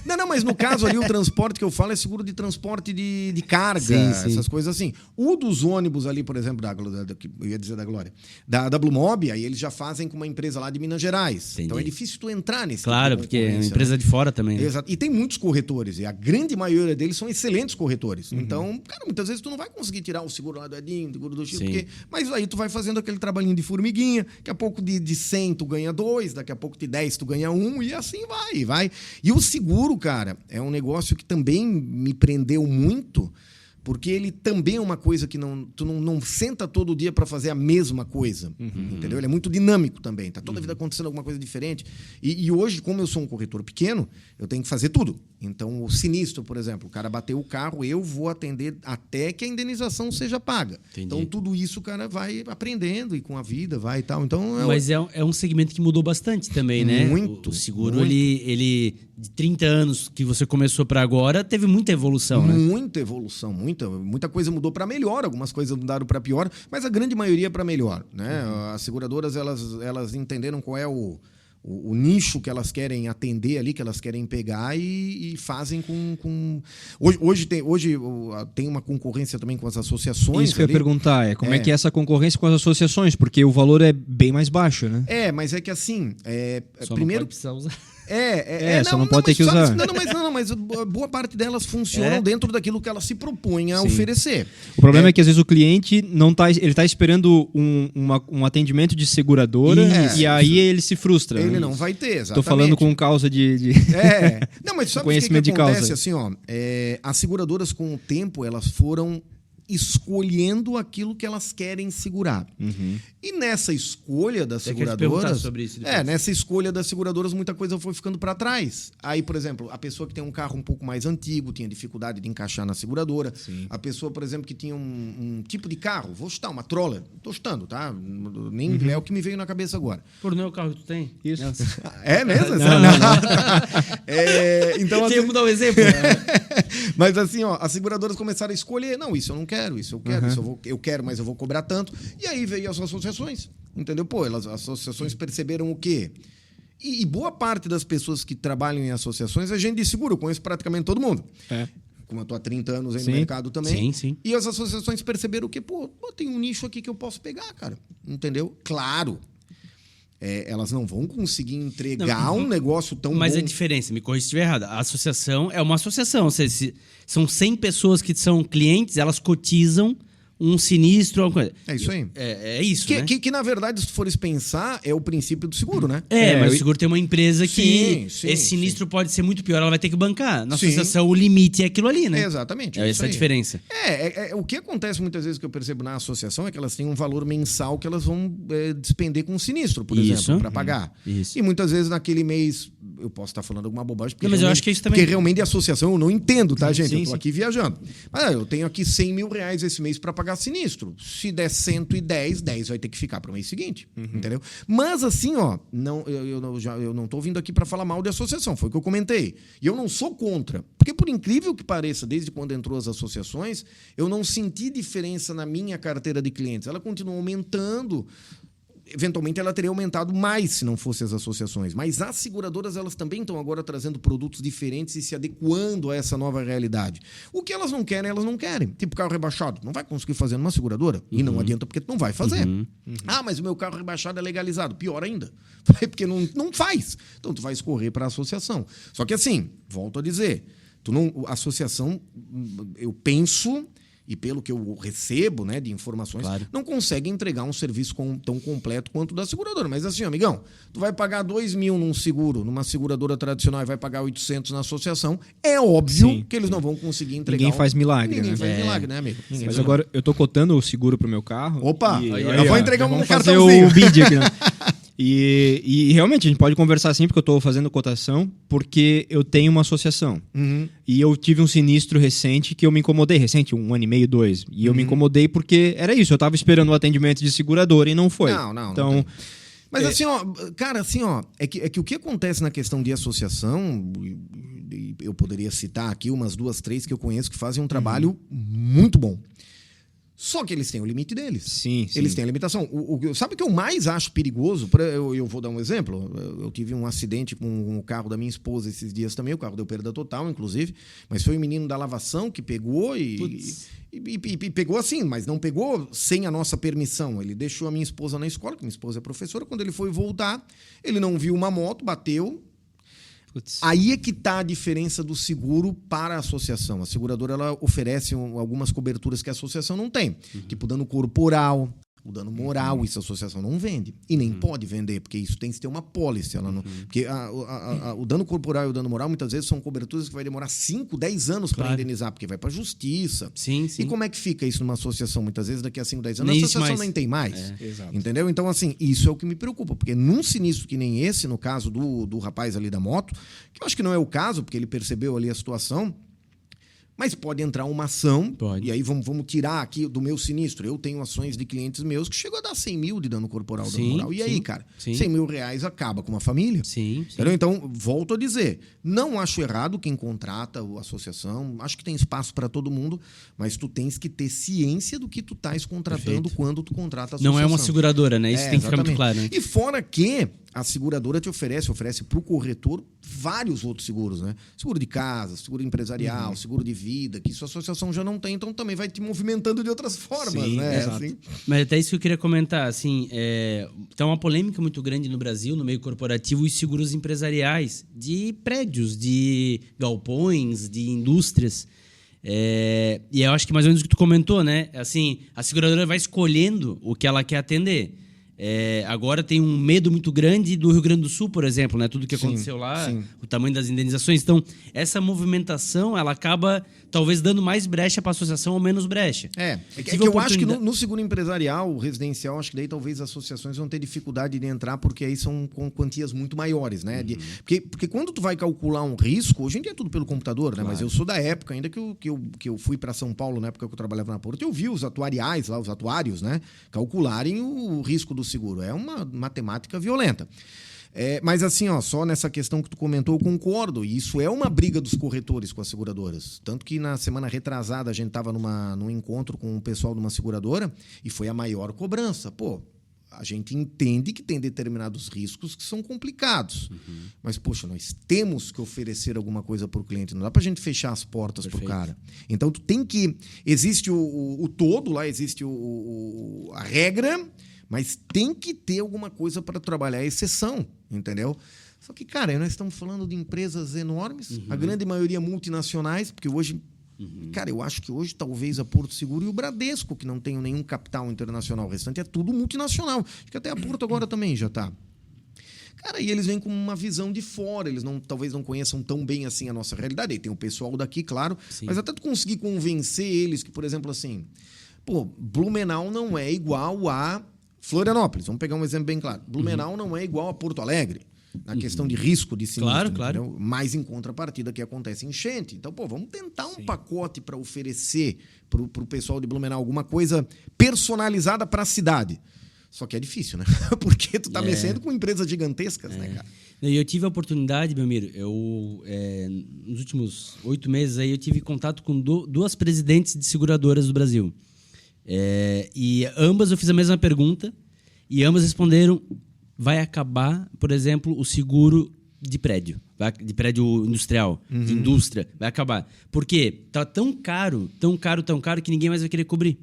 Não, mas no caso ali o transporte que eu falo é seguro de transporte de carga, sim. essas coisas assim. O dos ônibus ali, por exemplo, eu ia dizer da Glória, da Blue Mob, aí eles já fazem com uma empresa lá de Minas Gerais. Entendi. Então é difícil tu entrar nesse claro, tipo de porque é uma empresa de fora também. Né? Exato. E tem muitos corretores, e a grande maioria deles são excelentes corretores. Então, cara, muitas vezes tu não vai conseguir tirar o seguro lá do Edinho, o seguro do Chico, mas aí tu vai fazendo aquele trabalhinho de formiguinha, daqui a pouco de 100 tu ganha 2, daqui a pouco de 10 tu ganha 1, e assim vai. E o seguro, cara, é um negócio que também me prendeu muito, porque ele também é uma coisa que tu não senta todo dia para fazer a mesma coisa, entendeu? Ele é muito dinâmico também, tá toda a vida acontecendo alguma coisa diferente. E hoje, como eu sou um corretor pequeno, eu tenho que fazer tudo. Então, o sinistro, por exemplo, o cara bateu o carro, eu vou atender até que a indenização seja paga. Entendi. Então, tudo isso o cara vai aprendendo e com a vida vai e tal. Então, mas é um segmento que mudou bastante também, né? Muito. O seguro, ele de 30 anos que você começou para agora, teve muita evolução, né? Muita evolução, muita coisa mudou para melhor, algumas coisas mudaram para pior, mas a grande maioria para melhor, né? As seguradoras, elas entenderam qual é o nicho que elas querem atender ali, que elas querem pegar e fazem com... Hoje tem uma concorrência também com as associações. Isso que eu ia perguntar, como é que é essa concorrência com as associações? Porque o valor é bem mais baixo, né? Mas é que assim... Só primeiro não pode precisar usar. Só não pode ter que usar. Mas boa parte delas funcionam dentro daquilo que elas se propõem a oferecer. O problema é que às vezes o cliente ele está esperando um atendimento de seguradora e aí ele se frustra. Ele não vai ter, exatamente. Estou falando com causa de Não, mas sabe conhecimento o que acontece? De causa. Assim, as seguradoras, com o tempo, elas foram escolhendo aquilo que elas querem segurar. E nessa escolha das seguradoras... sobre isso depois. Nessa escolha das seguradoras, muita coisa foi ficando para trás. Aí, por exemplo, a pessoa que tem um carro um pouco mais antigo tinha dificuldade de encaixar na seguradora. Sim. A pessoa, por exemplo, que tinha um tipo de carro, vou chutar, uma Troller. Estou chutando, tá? Nem é o que me veio na cabeça agora. Por não é o carro que tu tem? Isso. É mesmo? Não. Então, Tinha que dar um exemplo. Mas assim, as seguradoras começaram a escolher. Não, isso eu não quero, isso eu quero, isso eu quero, mas eu vou cobrar tanto. E aí veio as associações, entendeu? As associações perceberam o quê? E boa parte das pessoas que trabalham em associações é gente de seguro. Eu conheço praticamente todo mundo. Como eu estou há 30 anos aí no mercado também. Sim. E as associações perceberam o quê? Tem um nicho aqui que eu posso pegar, cara. Entendeu? Claro. Elas não vão conseguir entregar um negócio tão bom. Mas a diferença, me corrija se estiver errado, a associação é uma associação. Ou seja, são 100 pessoas que são clientes, elas cotizam um sinistro, alguma coisa. É isso aí. É isso, né? Que, na verdade, se tu fores pensar, é o princípio do seguro, né? Mas o seguro tem uma empresa que Sim, esse sinistro pode ser muito pior, ela vai ter que bancar. Na Sim. associação, o limite é aquilo ali, né? Exatamente. É isso essa a aí. diferença. O que acontece muitas vezes que eu percebo na associação é que elas têm um valor mensal que elas vão despender com um sinistro, por exemplo, para pagar. Isso. E muitas vezes naquele mês, eu posso estar falando alguma bobagem, porque, mas eu acho que é isso também. Porque realmente a associação eu não entendo, tá, gente? Sim, eu tô aqui viajando. Mas eu tenho aqui R$100 mil esse mês para pagar sinistro. Se der 110, 10 vai ter que ficar para o mês seguinte, entendeu? Mas assim, ó, eu não tô vindo aqui para falar mal de associação, foi o que eu comentei. E eu não sou contra, porque por incrível que pareça, desde quando entrou as associações, eu não senti diferença na minha carteira de clientes. Ela continua aumentando. Eventualmente ela teria aumentado mais se não fossem as associações. Mas as seguradoras, elas também estão agora trazendo produtos diferentes e se adequando a essa nova realidade. O que elas não querem, elas não querem. Tipo carro rebaixado. Não vai conseguir fazer numa seguradora. E não adianta porque tu não vai fazer. Ah, mas o meu carro rebaixado é legalizado. Pior ainda. Porque não faz. Então tu vai escorrer para a associação. Só que assim, volto a dizer, a associação, eu penso... E pelo que eu recebo, né, de informações, não consegue entregar um serviço tão completo quanto o da seguradora. Mas assim, amigão, tu vai pagar 2 mil num seguro, numa seguradora tradicional, e vai pagar 800 na associação, é óbvio que eles não vão conseguir entregar. Ninguém faz milagre, Ninguém né? faz milagre, né, amigo? Mas agora eu tô cotando o seguro pro meu carro. Opa! Eu vou entregar um vamos fazer cartãozinho. o bid aqui, né? E realmente a gente pode conversar assim, porque eu estou fazendo cotação, porque eu tenho uma associação. E eu tive um sinistro recente que eu me incomodei, recente, 1 ano e meio, 2. E eu me incomodei porque era isso, eu estava esperando o atendimento de seguradora e não foi. Não. Então, não tem. Mas assim, ó, cara, assim, ó, é que o que acontece na questão de associação, eu poderia citar aqui umas 2, 3 que eu conheço que fazem um trabalho muito bom. Só que eles têm o limite deles. Sim. Eles têm a limitação. Sabe o que eu mais acho perigoso? Eu vou dar um exemplo. Eu tive um acidente com o carro da minha esposa esses dias também. O carro deu perda total, inclusive. Mas foi o menino da lavação que pegou e pegou assim, mas não pegou sem a nossa permissão. Ele deixou a minha esposa na escola, que minha esposa é professora. Quando ele foi voltar, ele não viu uma moto, bateu. Aí é que está a diferença do seguro para a associação. A seguradora ela oferece algumas coberturas que a associação não tem. Tipo dano corporal, o dano moral, isso a associação não vende. E nem pode vender, porque isso tem que ter uma pólice. Ela não, porque o dano corporal e o dano moral, muitas vezes, são coberturas que vai demorar 5, 10 anos para indenizar, porque vai para a justiça. Sim. E como é que fica isso numa associação? Muitas vezes, daqui a 5, 10 anos, Nem a associação nem tem mais. Exato. Entendeu? Então, assim, isso é o que me preocupa, porque num sinistro que nem esse, no caso do rapaz ali da moto, que eu acho que não é o caso, porque ele percebeu ali a situação, mas pode entrar uma ação, e aí vamos tirar aqui do meu sinistro. Eu tenho ações de clientes meus que chegou a dar 100 mil de dano corporal, dano moral. E aí, cara, 100 mil reais acaba com uma família. Sim. Entendeu? Então, volto a dizer, não acho errado quem contrata a associação, acho que tem espaço para todo mundo, mas tu tens que ter ciência do que tu estás contratando quando tu contrata a associação. Não é uma seguradora, né? Isso tem que ficar muito exatamente. claro. Né? E fora que a seguradora te oferece para o corretor vários outros seguros, né? Seguro de casa, seguro empresarial, seguro de vida, que isso a associação já não tem, então também vai te movimentando de outras formas, Sim, né? exato. Assim. Mas até isso que eu queria comentar, assim, tem uma polêmica muito grande no Brasil, no meio corporativo, os seguros empresariais de prédios, de galpões, de indústrias. E eu acho que mais ou menos o que tu comentou, né? Assim, a seguradora vai escolhendo o que ela quer atender. Agora tem um medo muito grande do Rio Grande do Sul, por exemplo, né? Tudo que aconteceu lá, o tamanho das indenizações. Então, essa movimentação, ela acaba talvez dando mais brecha para a associação ou menos brecha. É que eu acho que no seguro empresarial, residencial, acho que daí talvez as associações vão ter dificuldade de entrar, porque aí são com quantias muito maiores, né? Porque quando tu vai calcular um risco, hoje em dia é tudo pelo computador, né? Claro. Mas eu sou da época, ainda que eu fui para São Paulo, na época que eu trabalhava na Porto, eu vi os atuariais lá, os atuários, né? Calcularem o risco do seguro. É uma matemática violenta. Mas assim, ó, só nessa questão que tu comentou, eu concordo. E isso é uma briga dos corretores com as seguradoras. Tanto que na semana retrasada a gente estava num encontro com o pessoal de uma seguradora e foi a maior cobrança. Pô, a gente entende que tem determinados riscos que são complicados. Mas, poxa, nós temos que oferecer alguma coisa para o cliente. Não dá para a gente fechar as portas para o cara. Então, tu tem que... Existe o todo lá, existe a regra... Mas tem que ter alguma coisa para trabalhar a exceção, entendeu? Só que, cara, nós estamos falando de empresas enormes, a grande maioria multinacionais, porque hoje Cara, eu acho que hoje talvez a Porto Seguro e o Bradesco, que não tem nenhum capital internacional. O restante é tudo multinacional. Acho que até a Porto agora também já está. Cara, e eles vêm com uma visão de fora, eles talvez não conheçam tão bem assim a nossa realidade. Aí tem o pessoal daqui, claro, sim, mas até tu conseguir convencer eles que, por exemplo, assim, Blumenau não é igual a Florianópolis. Vamos pegar um exemplo bem claro. Blumenau não é igual a Porto Alegre, na questão de risco de sinistro. Claro. Mas em contrapartida que acontece enchente. Então, vamos tentar um pacote para oferecer para o pessoal de Blumenau alguma coisa personalizada para a cidade. Só que é difícil, né? Porque tu tá mexendo com empresas gigantescas, né, cara? E eu tive a oportunidade, Belmiro, nos últimos 8 meses aí eu tive contato com duas presidentes de seguradoras do Brasil. E ambas eu fiz a mesma pergunta e ambas responderam: vai acabar, por exemplo, o seguro de prédio industrial, de indústria, vai acabar. Por quê? Tá tão caro que ninguém mais vai querer cobrir.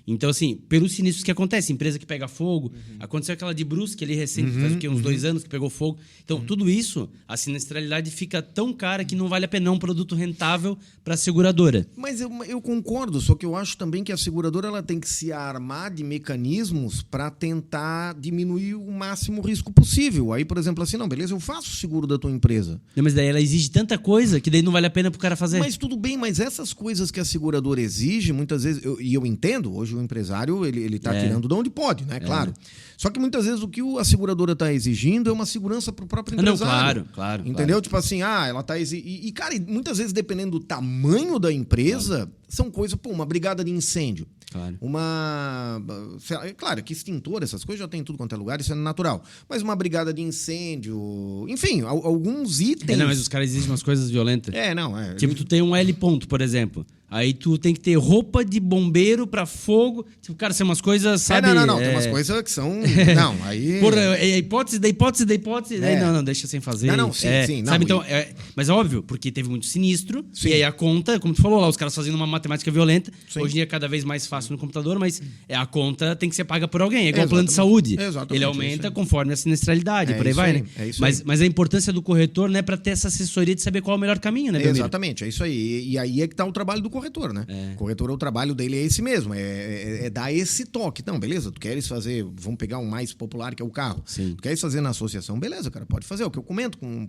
Então, assim, pelos sinistros que acontecem, empresa que pega fogo, aconteceu aquela de Brusque ali recente, faz o quê? Uns 2 anos que pegou fogo. Então, tudo isso, a sinistralidade fica tão cara que não vale a pena, é um produto rentável para a seguradora. Mas eu concordo, só que eu acho também que a seguradora ela tem que se armar de mecanismos para tentar diminuir o máximo risco possível. Aí, por exemplo, assim, não, beleza, eu faço o seguro da tua empresa. Não, mas daí ela exige tanta coisa que daí não vale a pena pro cara fazer. Mas tudo bem, mas essas coisas que a seguradora exige, muitas vezes, eu entendo, hoje o empresário ele está tirando de onde pode, né? Claro. Só que muitas vezes o que a seguradora está exigindo é uma segurança para o próprio empresário. Não, claro. Entendeu? Claro. Tipo assim, ela está exigindo. E, cara, muitas vezes, dependendo do tamanho da empresa, são coisas, uma brigada de incêndio. Claro. Claro, que extintor, essas coisas já tem em tudo quanto é lugar, isso é natural. Mas uma brigada de incêndio, enfim, alguns itens. Mas os caras exigem umas coisas violentas. Tipo, tu tem um L ponto, por exemplo. Aí tu tem que ter roupa de bombeiro pra fogo. Tipo, cara, são umas coisas, sabe? Não. Tem umas coisas que são... Não, aí... É hipótese da hipótese. Aí não, deixa sem fazer. Sim. Sabe, então... Mas óbvio, porque teve muito sinistro. Sim. E aí a conta, como tu falou lá, os caras fazendo uma matemática violenta. Sim. Hoje em dia é cada vez mais fácil no computador, mas a conta tem que ser paga por alguém. É igual o plano de saúde. Exatamente. Ele aumenta conforme a sinistralidade, por aí vai, né? É isso mas a importância do corretor, né, pra ter essa assessoria de saber qual é o melhor caminho, né, Belmiro? Exatamente, é isso aí. E aí é que tá o trabalho do corretor, né? O corretor, o trabalho dele é esse mesmo, é dar esse toque. Não, beleza, tu queres fazer, vamos pegar um mais popular que é o carro. Sim. Tu queres fazer na associação, beleza, cara, pode fazer. O que eu comento com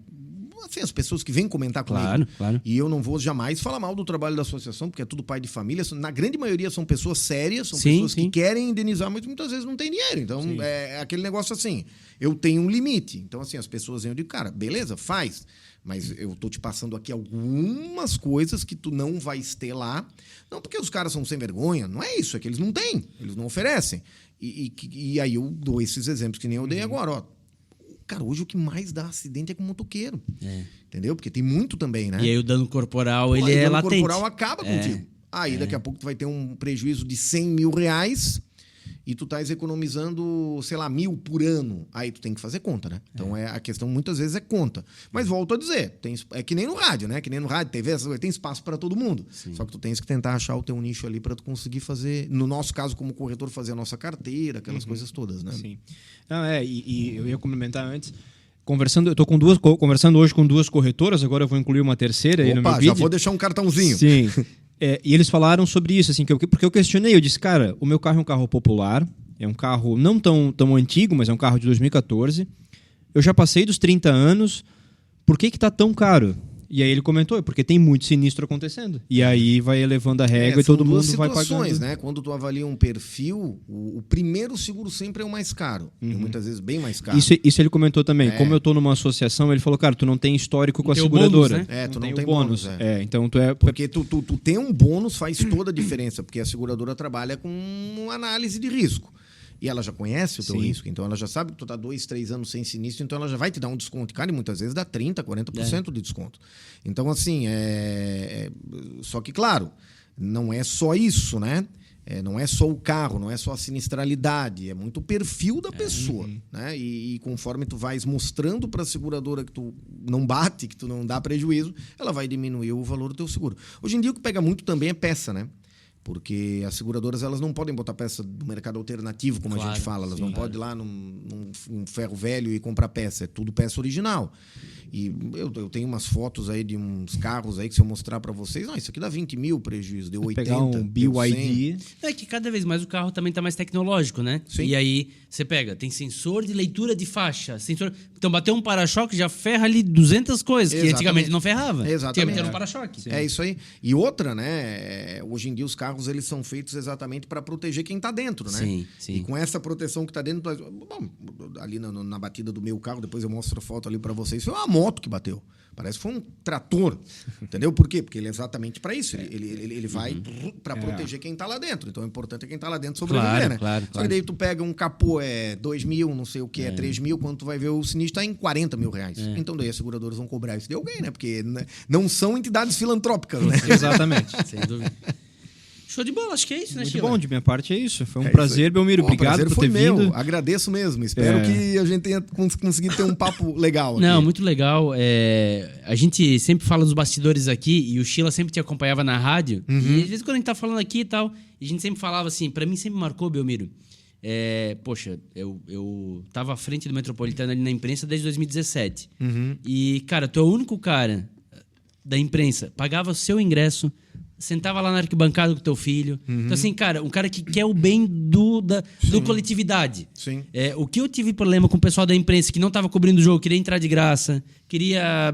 assim, as pessoas que vêm comentar comigo. Claro. E eu não vou jamais falar mal do trabalho da associação, porque é tudo pai de família. Na grande maioria são pessoas sérias, são pessoas que querem indenizar, mas muitas vezes não tem dinheiro. Então, é aquele negócio assim, eu tenho um limite. Então, assim, as pessoas vêm e eu digo, cara, beleza, faz. Mas eu tô te passando aqui algumas coisas que tu não vais ter lá. Não porque os caras são sem vergonha, não é isso, é que eles não têm, eles não oferecem. E aí eu dou esses exemplos que nem eu dei agora, ó. Cara, hoje o que mais dá acidente é com motoqueiro. Entendeu? Porque tem muito também, né? E aí o dano corporal, ele é latente. O dano corporal acaba contigo. Aí daqui a pouco tu vai ter um prejuízo de 100 mil reais e tu estás economizando, sei lá, 1.000 por ano. Aí tu tem que fazer conta, né? Então a questão muitas vezes é conta. Mas volto a dizer, é que nem no rádio, né? Que nem no rádio, TV, tem espaço para todo mundo. Sim. Só que tu tens que tentar achar o teu nicho ali para tu conseguir fazer, no nosso caso como corretor, fazer a nossa carteira, aquelas coisas todas, né? Sim. Não, e eu ia complementar antes. Eu tô conversando hoje com 2 corretoras, agora eu vou incluir uma terceira aí no meu vídeo. Já vou deixar um cartãozinho. Sim. E eles falaram sobre isso, assim, porque eu questionei, eu disse, cara, o meu carro é um carro popular, é um carro não tão antigo, mas é um carro de 2014. Eu já passei dos 30 anos, por que tá tão caro? E aí ele comentou, porque tem muito sinistro acontecendo. E aí vai elevando a régua e todo mundo vai pagando. Né? Quando tu avalia um perfil, o primeiro seguro sempre é o mais caro. E muitas vezes bem mais caro. Isso ele comentou também. Como eu tô numa associação, ele falou, cara, tu não tem histórico com a seguradora. Bônus, né? Tu não tem bônus. Então tu é... Porque tu ter um bônus faz toda a diferença, porque a seguradora trabalha com análise de risco. E ela já conhece o teu risco, então ela já sabe que tu tá 2, 3 anos sem sinistro, então ela já vai te dar um desconto. Cara, e muitas vezes dá 30%, 40% de desconto. Então, assim, só que, claro, não é só isso, né? Não é só o carro, não é só a sinistralidade, é muito o perfil da pessoa, né? E conforme tu vais mostrando para a seguradora que tu não bate, que tu não dá prejuízo, ela vai diminuir o valor do teu seguro. Hoje em dia o que pega muito também é peça, né? Porque as seguradoras elas não podem botar peça do mercado alternativo, como a gente fala. Elas não podem ir lá num ferro velho e comprar peça. É tudo peça original. E eu tenho umas fotos aí de uns carros aí que se eu mostrar para vocês, isso aqui dá 20 mil prejuízo, deu 80, pegar um deu 100. BYD. É que cada vez mais o carro também tá mais tecnológico, né? Sim. E aí você pega, tem sensor de leitura de faixa, então bateu um para-choque já ferra ali 200 coisas, que Exatamente. antigamente não ferrava. Exatamente. Antigamente era um para-choque. É isso aí. E outra, né? Hoje em dia os carros eles são feitos exatamente para proteger quem tá dentro, né? Sim, sim. E com essa proteção que tá dentro, bom, ali na batida do meu carro, depois eu mostro a foto ali para vocês, foi uma moto que bateu. Parece que foi um trator, entendeu? Por quê? Porque ele é exatamente para isso. Ele vai para proteger quem tá lá dentro. Então, o importante é quem tá lá dentro sobreviver, Claro, né? claro, Só que claro. daí tu pega um capô, 2 mil, não sei o que, 3 mil, quando tu vai ver o sinistro tá em 40 mil reais. Então, daí as seguradoras vão cobrar isso de alguém, né? Porque não são entidades filantrópicas, né? Exatamente. Sem dúvida. Show de bola, acho que é isso, né, Muito Sheila? bom, de minha parte é isso. Foi um É prazer, isso aí. Belmiro. Ó, Obrigado prazer por foi ter meu. vindo. Agradeço mesmo. Espero que a gente tenha conseguido ter um papo legal aqui. Não, muito legal. A gente sempre fala dos bastidores aqui e o Sheila sempre te acompanhava na rádio. E às vezes quando a gente tá falando aqui e tal, a gente sempre falava assim, pra mim sempre marcou, Belmiro. Poxa, eu tava à frente do Metropolitano ali na imprensa desde 2017. E, cara, tu é o único cara da imprensa, pagava o seu ingresso, sentava lá na arquibancada com teu filho. Então, assim, cara, um cara que quer o bem do coletividade. Sim. O que eu tive problema com o pessoal da imprensa que não tava cobrindo o jogo, queria entrar de graça, queria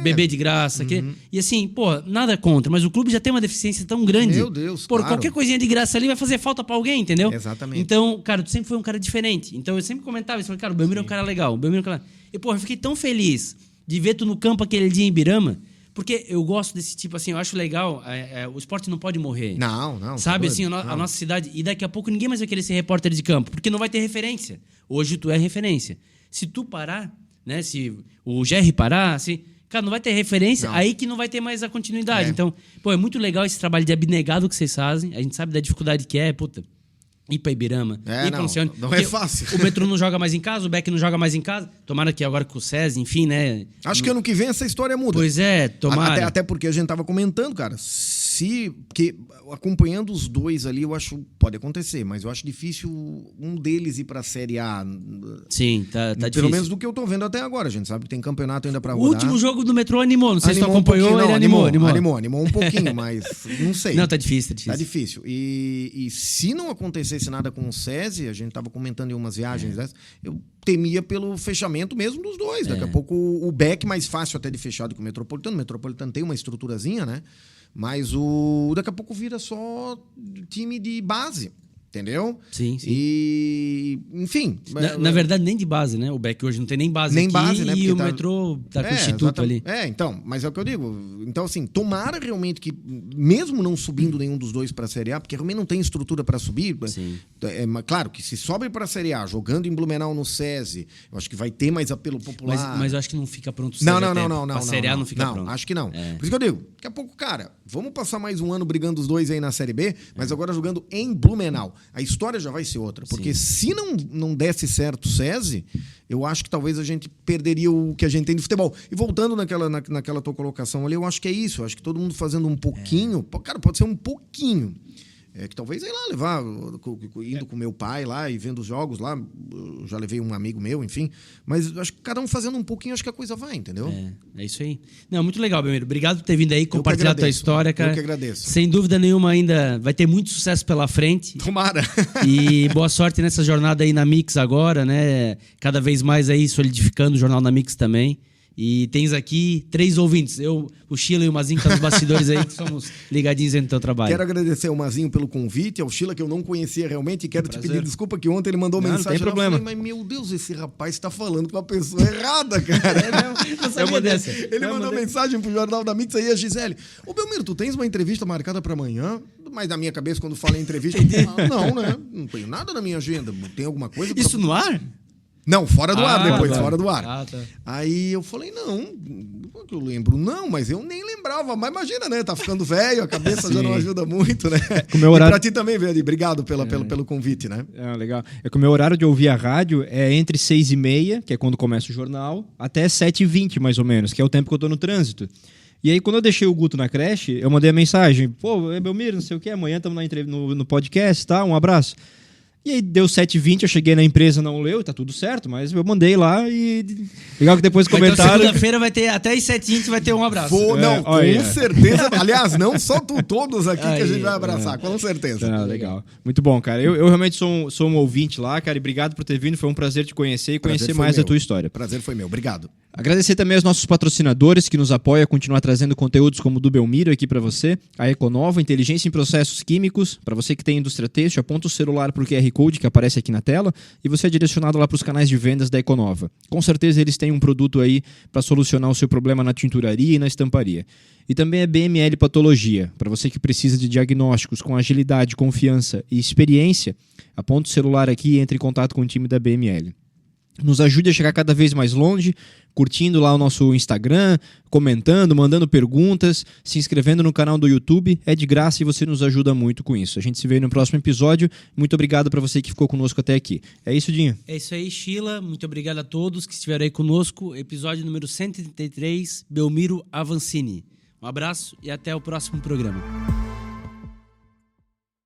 beber de graça. E assim, pô, nada contra, mas o clube já tem uma deficiência tão grande. Meu Deus, Pô, claro. qualquer coisinha de graça ali vai fazer falta pra alguém, entendeu? Exatamente. Então, cara, tu sempre foi um cara diferente. Então, eu sempre comentava isso. Falei, cara, o Belmiro é um cara legal. O Belmiro é um cara... E, pô, eu fiquei tão feliz de ver tu no campo aquele dia em Ibirama, porque eu gosto desse tipo, assim, eu acho legal. O esporte não pode morrer. Não. Sabe, tá assim, doido. a nossa cidade... E daqui a pouco ninguém mais vai querer ser repórter de campo, porque não vai ter referência. Hoje tu é referência. Se tu parar, né? Se o GR parar, assim... Cara, não vai ter referência, aí que não vai ter mais a continuidade. Então, pô, é muito legal esse trabalho de abnegado que vocês fazem. A gente sabe da dificuldade que é, puta... Ir pra Ibirama, ir pra Luciano. Não é fácil. O Metrô não joga mais em casa, o Beck não joga mais em casa. Tomara que agora com o SESI, enfim, né? Acho que ano que vem essa história muda. Pois é, tomara. Até porque a gente tava comentando, cara, porque acompanhando os dois ali, eu acho, pode acontecer, mas eu acho difícil um deles ir pra Série A. Sim, tá Pelo difícil. menos do que eu tô vendo até agora. A gente sabe que tem campeonato ainda pra O rodar. último jogo do Metrô animou, não sei se tu Animou um acompanhou, pouquinho, ele não, animou. Animou um pouquinho, mas não sei. Não, tá difícil, Tá difícil. E se não acontecesse nada com o SESI, a gente tava comentando em umas viagens dessas, eu temia pelo fechamento mesmo dos dois. Daqui a pouco o Beck mais fácil até de fechar do que o Metropolitano. O Metropolitano tem uma estruturazinha, né? Mas daqui a pouco vira só time de base. Entendeu? Sim, sim. E, enfim. Na verdade, nem de base, né? O Beck hoje não tem nem base Nem aqui, base, né? E Porque o Metrô tá com o Instituto ali. Então, mas é o que eu digo. Então, assim, tomara realmente que, mesmo não subindo nenhum dos dois para a Série A, porque realmente não tem estrutura para subir. Sim. Claro que se sobe para a Série A, jogando em Blumenau no SESI, eu acho que vai ter mais apelo popular. Mas eu acho que não fica pronto o Não. Pra Série A não fica pronto. Acho que não. Por isso que eu digo, daqui a pouco, cara, vamos passar mais um ano brigando os dois aí na Série B, mas agora jogando em Blumenau. A história já vai ser outra. Porque se não desse certo o SESI, eu acho que talvez a gente perderia o que a gente tem de futebol. E voltando naquela tua colocação ali, eu acho que é isso. Eu acho que todo mundo fazendo um pouquinho... Cara, pode ser um pouquinho. Que talvez, sei lá, levar, indo com meu pai lá e vendo os jogos lá, eu já levei um amigo meu, enfim, mas acho que cada um fazendo um pouquinho, acho que a coisa vai, entendeu? É isso aí. Não, muito legal, Belmiro. Obrigado por ter vindo aí, compartilhar a tua história, cara. Eu que agradeço. Sem dúvida nenhuma ainda vai ter muito sucesso pela frente. Tomara. E boa sorte nessa jornada aí na Mix agora, né? Cada vez mais aí solidificando o jornal na Mix também. E tens aqui 3 ouvintes. Eu, o Sheila e o Mazinho, que estão nos bastidores aí, que somos ligadinhos aí no teu trabalho. Quero agradecer ao Mazinho pelo convite, ao Sheila, que eu não conhecia realmente, e quero te pedir desculpa que ontem ele mandou mensagem. Não tem problema. Eu falei, mas meu Deus, esse rapaz está falando com a pessoa errada, cara. Eu sabia dessa. Ele mandou mensagem pro Jornal da Mix aí, a Gisele. Ô, Belmiro, tu tens uma entrevista marcada para amanhã? Mas na minha cabeça, quando fala em entrevista, não, né? Não tenho nada na minha agenda. Tem alguma coisa? Isso no ar? Não, fora do ar depois, tá. fora do ar. Tá. Aí eu falei, não, que eu lembro. Não, mas eu nem lembrava. Mas imagina, né? Tá ficando velho, a cabeça já não ajuda muito, né? O meu horário... E pra ti também, Verdi. Obrigado pelo convite, né? Legal. É que o meu horário de ouvir a rádio é entre 6h30, que é quando começa o jornal, até 7h20, mais ou menos, que é o tempo que eu tô no trânsito. E aí, quando eu deixei o Guto na creche, eu mandei a mensagem, pô, Belmiro, não sei o que, amanhã estamos no podcast, tá? Um abraço. E aí deu 7h20, eu cheguei na empresa, não leu, tá tudo certo, mas eu mandei lá e Legal que depois comentaram... Segunda-feira vai ter, até às 7h vai ter um abraço. Não, com olha. certeza. Aliás, não só todos aqui que a gente vai abraçar, com certeza. Legal. Muito bom, cara. Eu realmente sou um ouvinte lá, cara, e obrigado por ter vindo. Foi um prazer te conhecer e conhecer mais a tua história. Prazer foi meu. Obrigado. Agradecer também aos nossos patrocinadores que nos apoiam a continuar trazendo conteúdos como o do Belmiro aqui para você, a Econova, inteligência em processos químicos. Para você que tem indústria têxtil, aponta o celular para o QR Code que aparece aqui na tela e você é direcionado lá para os canais de vendas da Econova. Com certeza eles têm um produto aí para solucionar o seu problema na tinturaria e na estamparia. E também é BML Patologia. Para você que precisa de diagnósticos com agilidade, confiança e experiência, aponta o celular aqui e entre em contato com o time da BML. Nos ajude a chegar cada vez mais longe, curtindo lá o nosso Instagram, comentando, mandando perguntas, se inscrevendo no canal do YouTube. É de graça e você nos ajuda muito com isso. A gente se vê no próximo episódio. Muito obrigado para você que ficou conosco até aqui. É isso, Dinho? É isso aí, Sheila. Muito obrigado a todos que estiveram aí conosco. Episódio número 133, Belmiro Avancini. Um abraço e até o próximo programa.